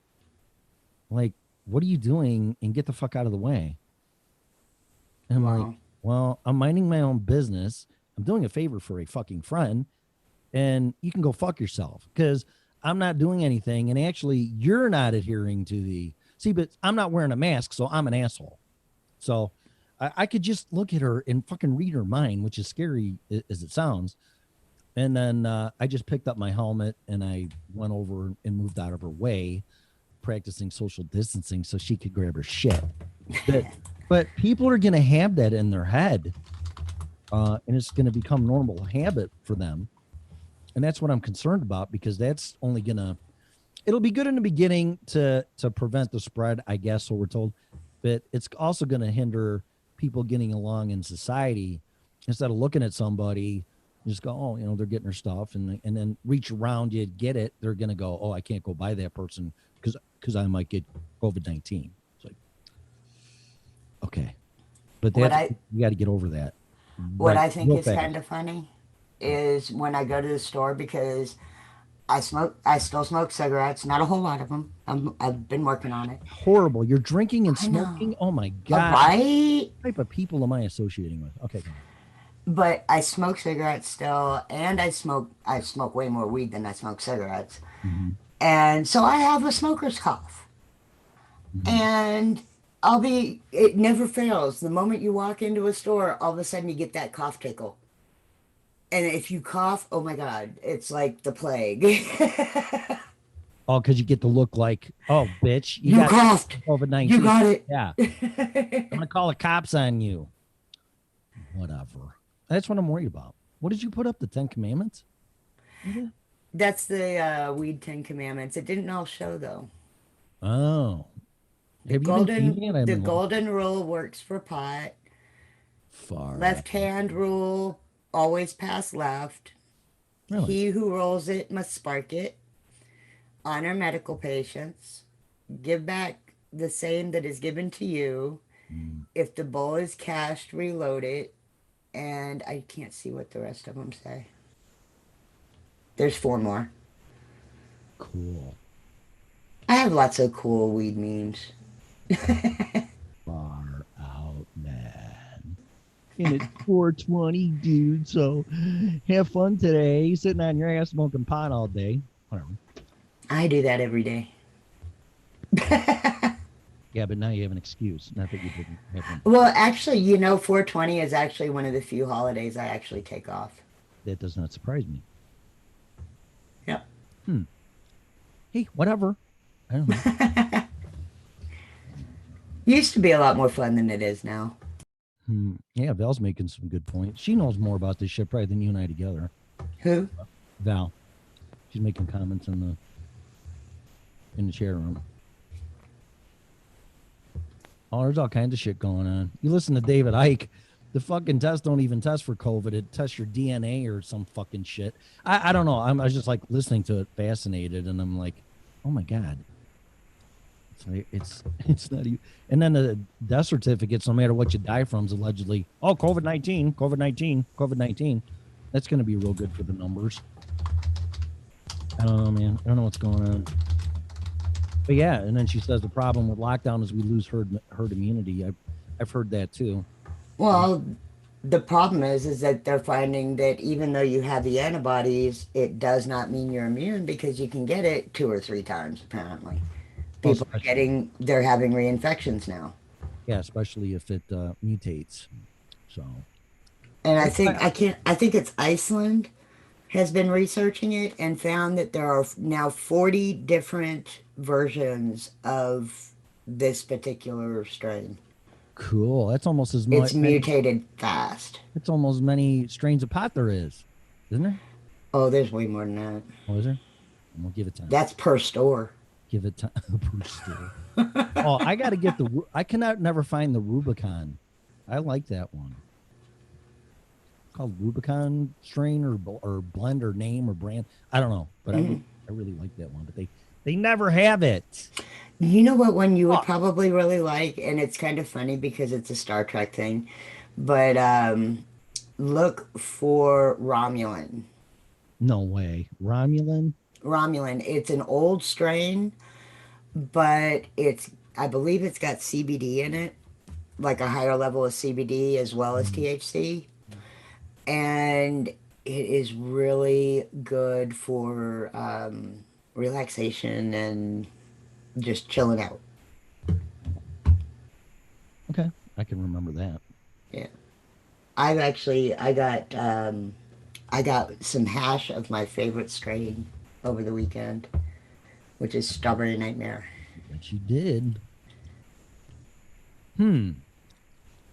Like, what are you doing? And get the fuck out of the way. And I'm like, well, I'm minding my own business. I'm doing a favor for a fucking friend, and you can go fuck yourself, because I'm not doing anything. And actually, you're not adhering to but I'm not wearing a mask, so I'm an asshole. So I could just look at her and fucking read her mind, which is scary as it sounds. And then I just picked up my helmet and I went over and moved out of her way, practicing social distancing so she could grab her shit. But people are going to have that in their head. And it's going to become normal habit for them. And that's what I'm concerned about, because that's only going to, it'll be good in the beginning to prevent the spread, I guess, so we're told. But it's also going to hinder people getting along in society. Instead of looking at somebody, just go, oh, they're getting their stuff, and then reach around you, get it. They're going to go, oh, I can't go by that person because I might get COVID-19. It's like, okay. But you got to get over that. What I think is kind of funny is when I go to the store, because I still smoke cigarettes, not a whole lot of them. I've been working on it. Horrible. You're drinking and smoking. Oh my God. Right? What type of people am I associating with? Okay. But I smoke cigarettes still, and I smoke way more weed than I smoke cigarettes. Mm-hmm. And so I have a smoker's cough. Mm-hmm. And it never fails. The moment you walk into a store, all of a sudden you get that cough tickle. And if you cough, oh my God, it's like the plague. Oh, because you get to look like, oh, bitch. You got coughed. COVID-19. You got it. Yeah. I'm going to call the cops on you. Whatever. That's what I'm worried about. What did you put up? The 10 Commandments? Mm-hmm. That's the weed 10 Commandments. It didn't all show, though. Oh. The golden rule works for pot. Left hand rule, always pass left. Really? He who rolls it must spark it. Honor medical patients. Give back the same that is given to you. If the bowl is cast, reload it. And I can't see what the rest of them say. There's 4 more. Cool. I have lots of cool weed memes. Far out, man. And it's 420, dude. So have fun today. Sitting on your ass smoking pot all day. Whatever. I do that every day. Yeah, but now you have an excuse. Not that you didn't have one. Well, actually, 420 is actually one of the few holidays I actually take off. That does not surprise me. Yep. Hey, whatever. I don't know. Used to be a lot more fun than it is now. Yeah, Val's making some good points. She knows more about this shit probably than you and I together. Who? Val. She's making comments in the chat room. Oh, there's all kinds of shit going on. You listen to David Icke, the fucking test don't even test for COVID. It tests your DNA or some fucking shit. I don't know. I was just like listening to it, fascinated, and I'm like, oh my God. It's not even. And then the death certificates, no matter what you die from, is allegedly, oh, COVID-19. That's going to be real good for the numbers. I don't know, man. I don't know what's going on. But yeah, and then she says the problem with lockdown is we lose herd immunity. I've heard that too. Well, the problem is that they're finding that even though you have the antibodies, it does not mean you're immune, because you can get it 2 or 3 times apparently. People they're having reinfections now. Yeah, especially if it mutates. So, and I think it's Iceland has been researching it and found that there are now 40 different versions of this particular strain. cool. That's almost as much. It's mutated fast. It's almost as many strains of pot there is, isn't there? Oh, there's way more than that. Oh, is there? We'll give it time. That's per store. Give it time. Per store. Oh, I got to get I cannot never find the Rubicon. I like that one. Called Rubicon strain or blend or name or brand. I don't know, but I really like that one. But they never have it. You know what one you would probably really like, and it's kind of funny because it's a Star Trek thing, but look for Romulan. No way, Romulan. Romulan. It's an old strain, but I believe it's got CBD in it, like a higher level of CBD as well as THC. And it is really good for relaxation and just chilling out. Okay, I can remember that. Yeah, I got some hash of my favorite strain over the weekend, which is Strawberry Nightmare. But you did.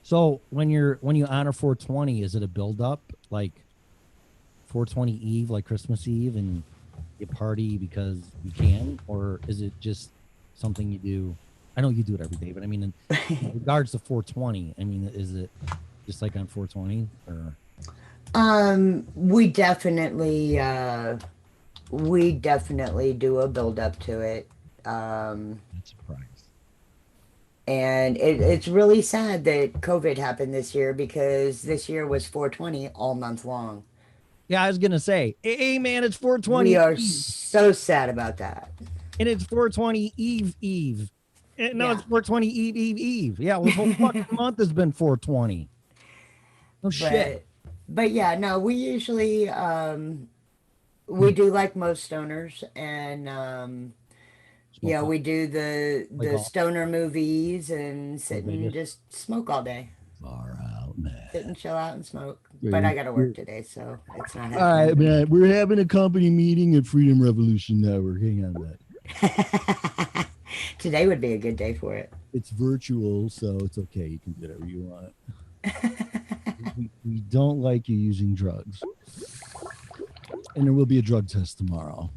So when you honor 420, is it a build up like 420 Eve, like Christmas Eve, and you party because you can, or is it just something you do? I know you do it every day, but I mean, in regards to 420, I mean, is it just like on 420 or? We definitely do a build up to it. That's a surprise. And it's really sad that COVID happened this year because this year was 420 all month long. Yeah, I was going to say, hey, man, it's 420. We are so sad about that. And it's 420 Eve. And no, it's 420 Eve. Yeah, well, the whole fucking month has been 420. No shit. But yeah, no, we usually, we do like most stoners. And, yeah, we do the stoner movies and sit and just smoke all day. Far out, man. Sit and chill out and smoke. But I got to work today, so it's not happening. All right, man. We're having a company meeting at Freedom Revolution Network. Hang on that. Today would be a good day for it. It's virtual, so it's okay. You can do whatever you want. we don't like you using drugs. And there will be a drug test tomorrow.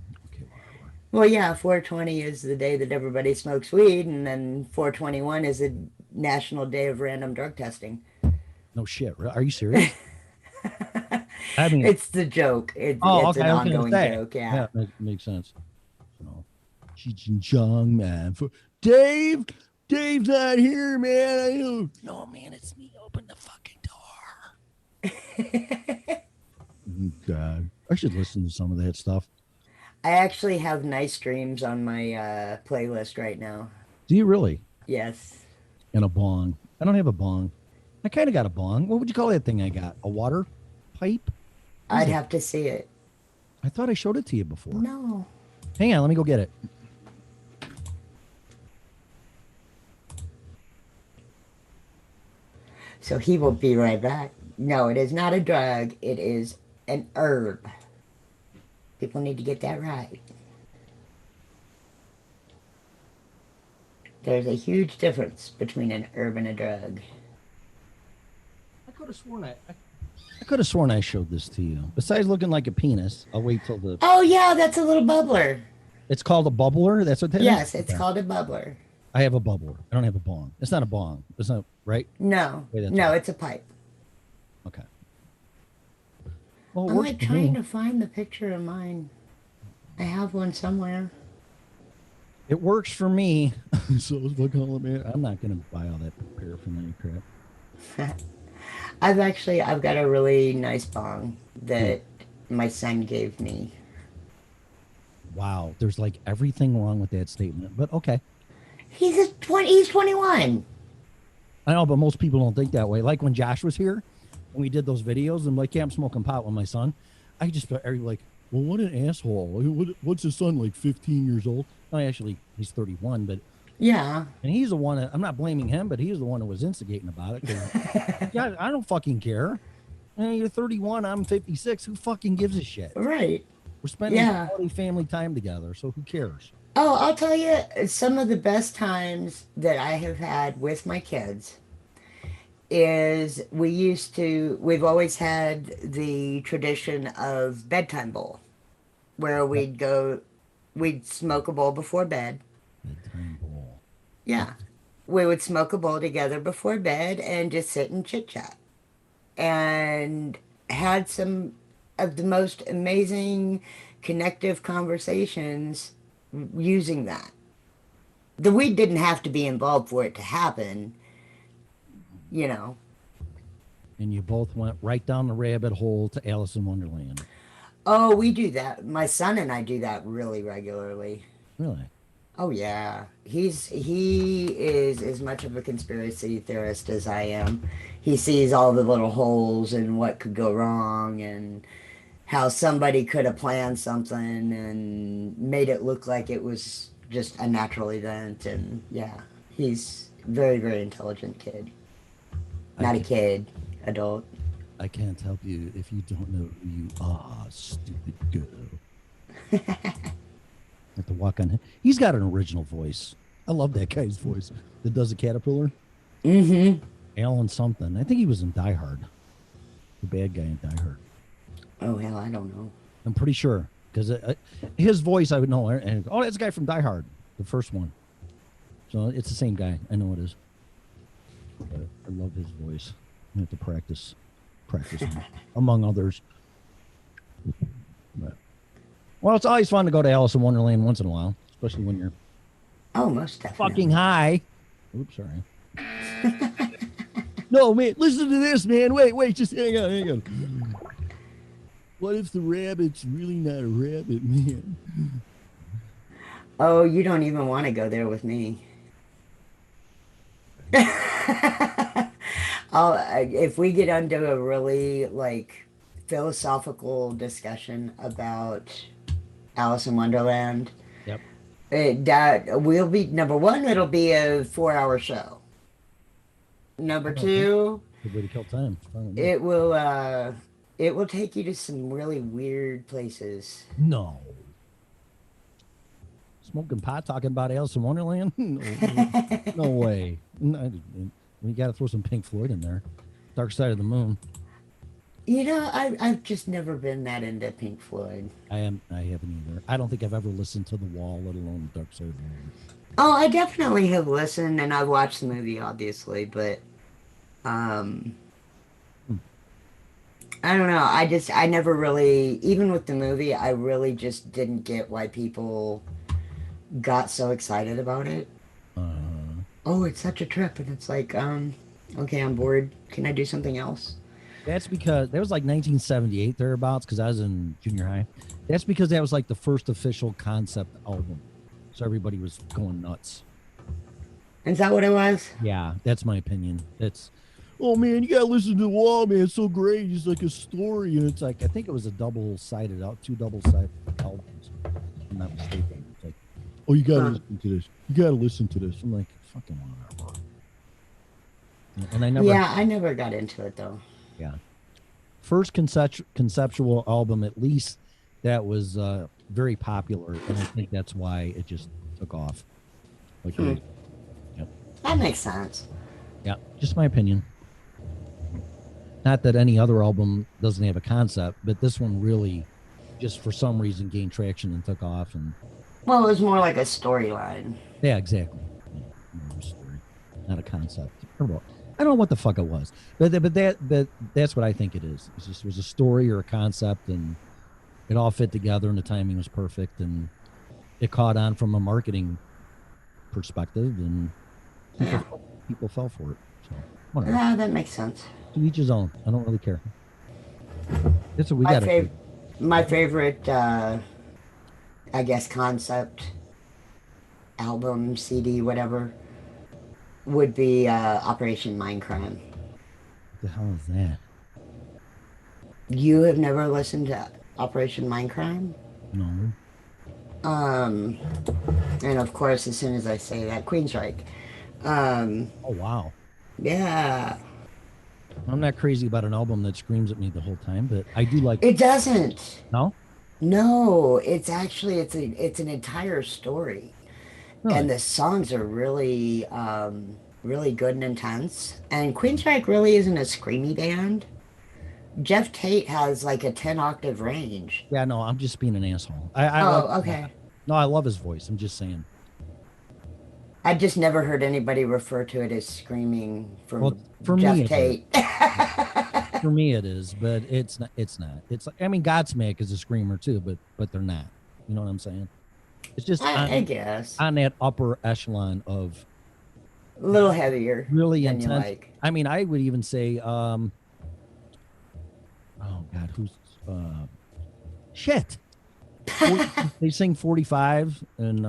Well, yeah, 420 is the day that everybody smokes weed, and then 421 is a National Day of Random Drug Testing. No shit. Are you serious? I mean, it's the joke. It's an ongoing joke. Yeah, that makes sense. So, Cheech and Chong, man. Dave's not here, man. I know. No, man, it's me. Open the fucking door. God, I should listen to some of that stuff. I actually have Nice Dreams on my playlist right now. Do you really? Yes. And a bong. I don't have a bong. I kind of got a bong. What would you call that thing I got? A water pipe? I'd have to see it. I thought I showed it to you before. No. Hang on, let me go get it. So he will be right back. No, it is not a drug. It is an herb. People need to get that right. There's a huge difference between an herb and a drug. I could have sworn I showed this to you. Besides looking like a penis, I'll wait till the... Oh, yeah, that's a little bubbler. It's called a bubbler? That's what that is? Yes, it's called a bubbler. I have a bubbler. I don't have a bong. It's not a bong. It's not, right? No. No, it's a pipe. Okay. Well, I'm like trying to find the picture of mine. I have one somewhere. It works for me. So I'm not going to buy all that paraphernalia crap. I've got a really nice bong that my son gave me. Wow, there's like everything wrong with that statement, but okay. He's 21. I know, but most people don't think that way. Like when Josh was here, when we did those videos, I'm like, yeah, I'm smoking pot with my son. I just felt like, well, what an asshole. What's his son, like 15 years old? No, actually, he's 31, but Yeah. And he's the one I'm not blaming him, but he's the one who was instigating about it. Yeah, I don't fucking care. You're 31, I'm 56. Who fucking gives a shit? Right. We're spending Yeah. quality family time together, so who cares? Oh, I'll tell you, some of the best times that I have had with my kids is we've always had the tradition of bedtime bowl where we'd smoke a bowl before bed. Bedtime bowl. Yeah. We would smoke a bowl together before bed and just sit and chit chat. And had some of the most amazing connective conversations using that. The weed didn't have to be involved for it to happen, you know. And you both went right down the rabbit hole to Alice in Wonderland. Oh, we do that. My son and I do that really regularly. Really? Oh yeah. He is as much of a conspiracy theorist as I am. He sees all the little holes and what could go wrong and how somebody could have planned something and made it look like it was just a natural event. And yeah, he's a very, very intelligent kid. Not a kid, adult. I can't help you if you don't know who you are, stupid girl. Have to walk on him. He's got an original voice. I love that guy's voice that does a caterpillar. Mm-hmm. Alan something. I think he was in Die Hard. The bad guy in Die Hard. Oh, hell, I don't know. I'm pretty sure. Because his voice, I would know. And, oh, that's a guy from Die Hard, the first one. So it's the same guy. I know it is. But I love his voice. I have to practice among others. But, well, it's always fun to go to Alice in Wonderland once in a while, especially when you're most definitely fucking high. Oops, sorry. No, man, listen to this, man. Wait, just hang on. What if the rabbit's really not a rabbit, man? Oh, you don't even want to go there with me. If we get into a really philosophical discussion about Alice in Wonderland, yep, that will be number one. It'll be a 4-hour show. Number two, good way to kill time. it will take you to some really weird places. No. Smoking pot, talking about Alice in Wonderland? No way. No, we got to throw some Pink Floyd in there. Dark Side of the Moon. You know, I've just never been that into Pink Floyd. I haven't either. I don't think I've ever listened to The Wall, let alone Dark Side of the Moon. Oh, I definitely have listened, and I've watched the movie, obviously, but I don't know. I never really, even with the movie, I really just didn't get why people got so excited about it. Oh, it's such a trip, and it's like, okay, I'm bored. Can I do something else? That's because that was like 1978 thereabouts, because I was in junior high. That's because that was like the first official concept album, so everybody was going nuts. Is that what it was? Yeah, that's my opinion. That's, oh man, you gotta listen to The Wall, man. It's so great. It's like a story, and it's like, I think it was two double-sided albums. If I'm not mistaken. It's like, oh, you gotta listen to this. You gotta listen to this. I'm like, fucking whatever. And I never got into it though. Yeah. First conceptual album, at least, that was very popular, and I think that's why it just took off. Yep. That makes sense. Yeah, just my opinion. Not that any other album doesn't have a concept, but this one really, just for some reason, gained traction and took off. And well, it was more like a storyline. Yeah, exactly. Yeah, story, not a concept. I don't know what the fuck it was, but that's what I think it is. It was a story or a concept, and it all fit together, and the timing was perfect, and it caught on from a marketing perspective, and people fell for it. So whatever. Yeah, that makes sense. To each his own. I don't really care. That's what we got. My favorite, I guess, concept album, CD, whatever, would be Operation Mindcrime. What the hell is that? You have never listened to Operation Mindcrime? No. And of course, as soon as I say that, Queensryche. Oh wow. Yeah. I'm not crazy about an album that screams at me the whole time, but I do like. It doesn't. No. No, it's actually it's an entire story, Really? and the songs are really really good and intense. And Queensryche really isn't a screamy band. Jeff Tate has like a 10-octave range. Yeah. No, I'm just being an asshole. I love. Oh, okay. No, I love his voice. I'm just saying. I've just never heard anybody refer to it as screaming from Well, for Jeff me, Tate. For me, it is, but it's not. It's not. It's like, I mean, Godsmack is a screamer too, but they're not. You know what I'm saying? It's just I guess on that upper echelon of a little heavier, really than intense. You like. I mean, I would even say, oh God, who's shit? They sing 45 and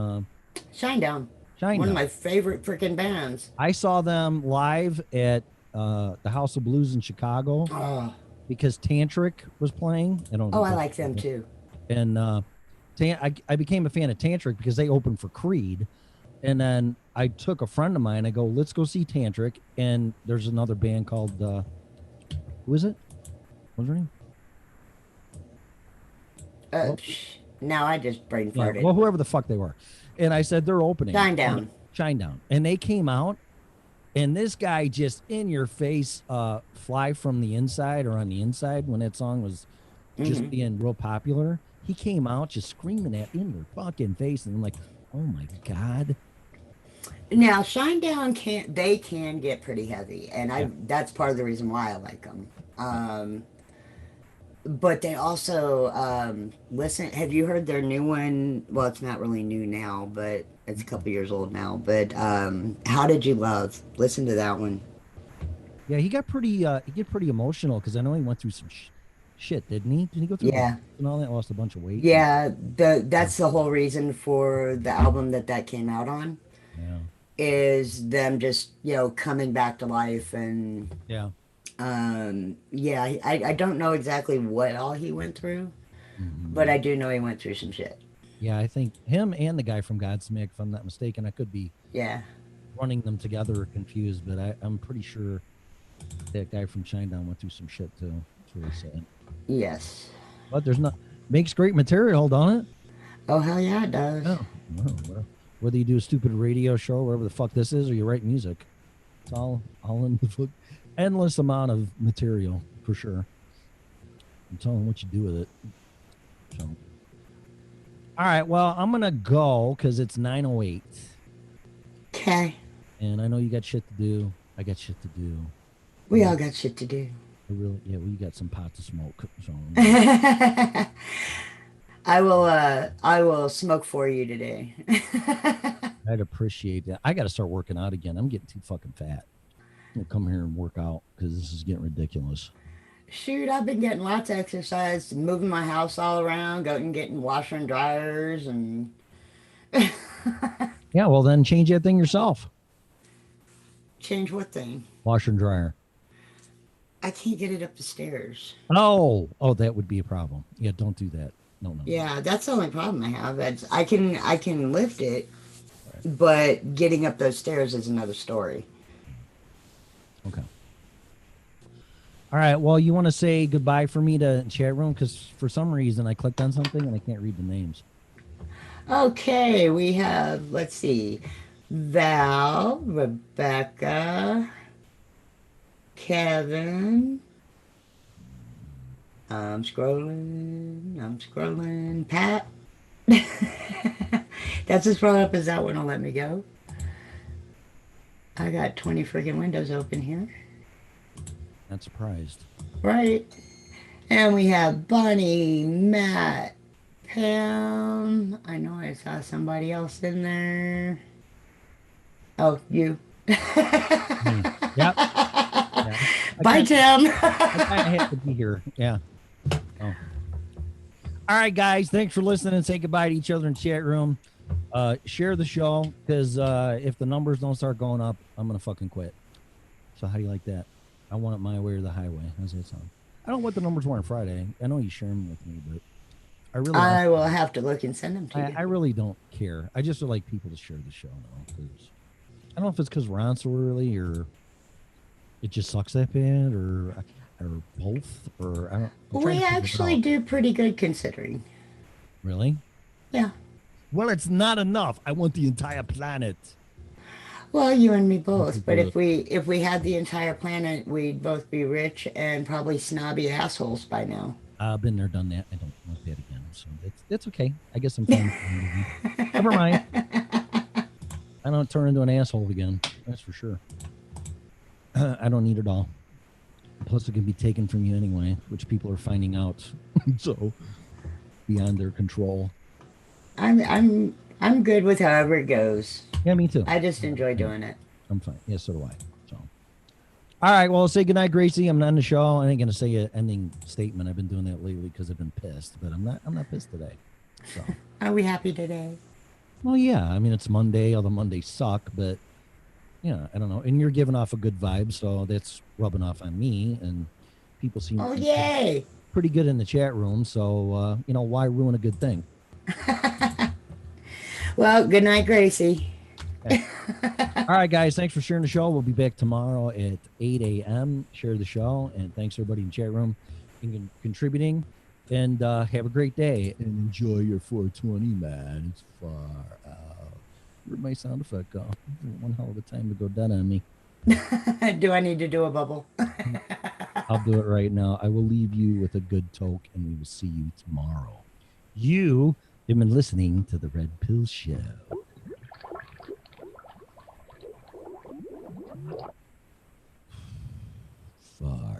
Shinedown. Shinedown. One of my favorite freaking bands. I saw them live at the House of Blues in Chicago because Tantric was playing. I like them too. And I became a fan of Tantric because they opened for Creed. And then I took a friend of mine. I go, let's go see Tantric. And there's another band called, who is it? What's her name? Now I just brain farted. Well, whoever the fuck they were. And I said, they're opening. Shinedown. And they came out. And this guy just in your face, Fly from the Inside or on the Inside when that song was just being real popular. He came out just screaming that in your fucking face. And I'm like, oh my God. Now, Shinedown can get pretty heavy. And that's part of the reason why I like them. But they also, listen, have you heard their new one? Well, it's not really new now, but it's a couple years old now. But How Did You Love? Listen to that one. Yeah, he got pretty emotional because I know he went through some shit, didn't he? Did he go through and all that? Lost a bunch of weight. Yeah, that's the whole reason for the album that came out on. Yeah. Is them just, coming back to life and I don't know exactly what all he went through, but I do know he went through some shit. Yeah, I think him and the guy from Godsmack, if I'm not mistaken, I could be running them together or confused, but I'm pretty sure that guy from Shinedown went through some shit too. That's really sad. Yes. But there's not makes great material, don't it? Oh hell yeah, it does. Oh, whether you do a stupid radio show, whatever the fuck this is, or you write music, it's all in the endless amount of material for sure. I'm telling what you do with it. So, all right, well, I'm gonna go because it's 9:08. Okay. And I know you got shit to do. I got shit to do. We all got shit to do. We got some pot to smoke. So. I will smoke for you today. I'd appreciate that. I got to start working out again. I'm getting too fucking fat. I'm gonna come here and work out because this is getting ridiculous. Shoot, I've been getting lots of exercise, moving my house all around, going and getting washer and dryers, and yeah, well then change that thing yourself. Change what thing? Washer and dryer. I can't get it up the stairs. Oh, that would be a problem. Yeah, don't do that. No. Yeah, that's the only problem I have. I can lift it, but getting up those stairs is another story. Okay. All right. Well, you want to say goodbye for me to chat room because for some reason I clicked on something and I can't read the names. Okay, we have, let's see, Val, Rebecca, Kevin. I'm scrolling. Pat. That's as far up as that one will let me go. I got 20 freaking windows open here. Not surprised. Right. And we have Bunny, Matt, Pam. I know I saw somebody else in there. Oh, you. Yep. Bye, Tim. I have to be here. Yeah. Oh. All right, guys. Thanks for listening. Say goodbye to each other in the chat room. Share the show because if the numbers don't start going up, I'm going to fucking quit. So how do you like that? I want it my way or the highway. How's that sound? I don't know what the numbers were on Friday. I know you shared them with me, but I will have to look and send them to you. I really don't care. I just would like people to share the show now. Cause I don't know if it's because we're on so early or it just sucks that bad or both. Or I don't. We actually do pretty good considering. Really? Yeah. Well, it's not enough. I want the entire planet. Well, you and me both. But if we had the entire planet, we'd both be rich and probably snobby assholes by now. I've been there, done that. I don't want that again. So that's okay. I guess I'm fine. Never mind. I don't turn into an asshole again. That's for sure. I don't need it all. Plus, it can be taken from you anyway, which people are finding out. So beyond their control. I'm good with however it goes. Yeah, me too. I just enjoy doing it. I'm fine. Yeah, so do I. So, all right. Well, say goodnight, Gracie. I'm not on the show. I ain't gonna say an ending statement. I've been doing that lately because I've been pissed, but I'm not pissed today. So, are we happy today? Well, yeah. I mean, it's Monday. Although Mondays suck, but yeah, I don't know. And you're giving off a good vibe, so that's rubbing off on me. And people seem yay, pretty good in the chat room. So why ruin a good thing? Well, good night, Gracie. Okay. All right, guys. Thanks for sharing the show. We'll be back tomorrow at 8 a.m. Share the show. And thanks, everybody in the chat room and contributing. And have a great day. And enjoy your 420, man. It's far out. Where'd my sound effect go? One hell of a time to go down on me. Do I need to do a bubble? I'll do it right now. I will leave you with a good toke, and we will see you tomorrow. You have been listening to The Red Pill Show. Far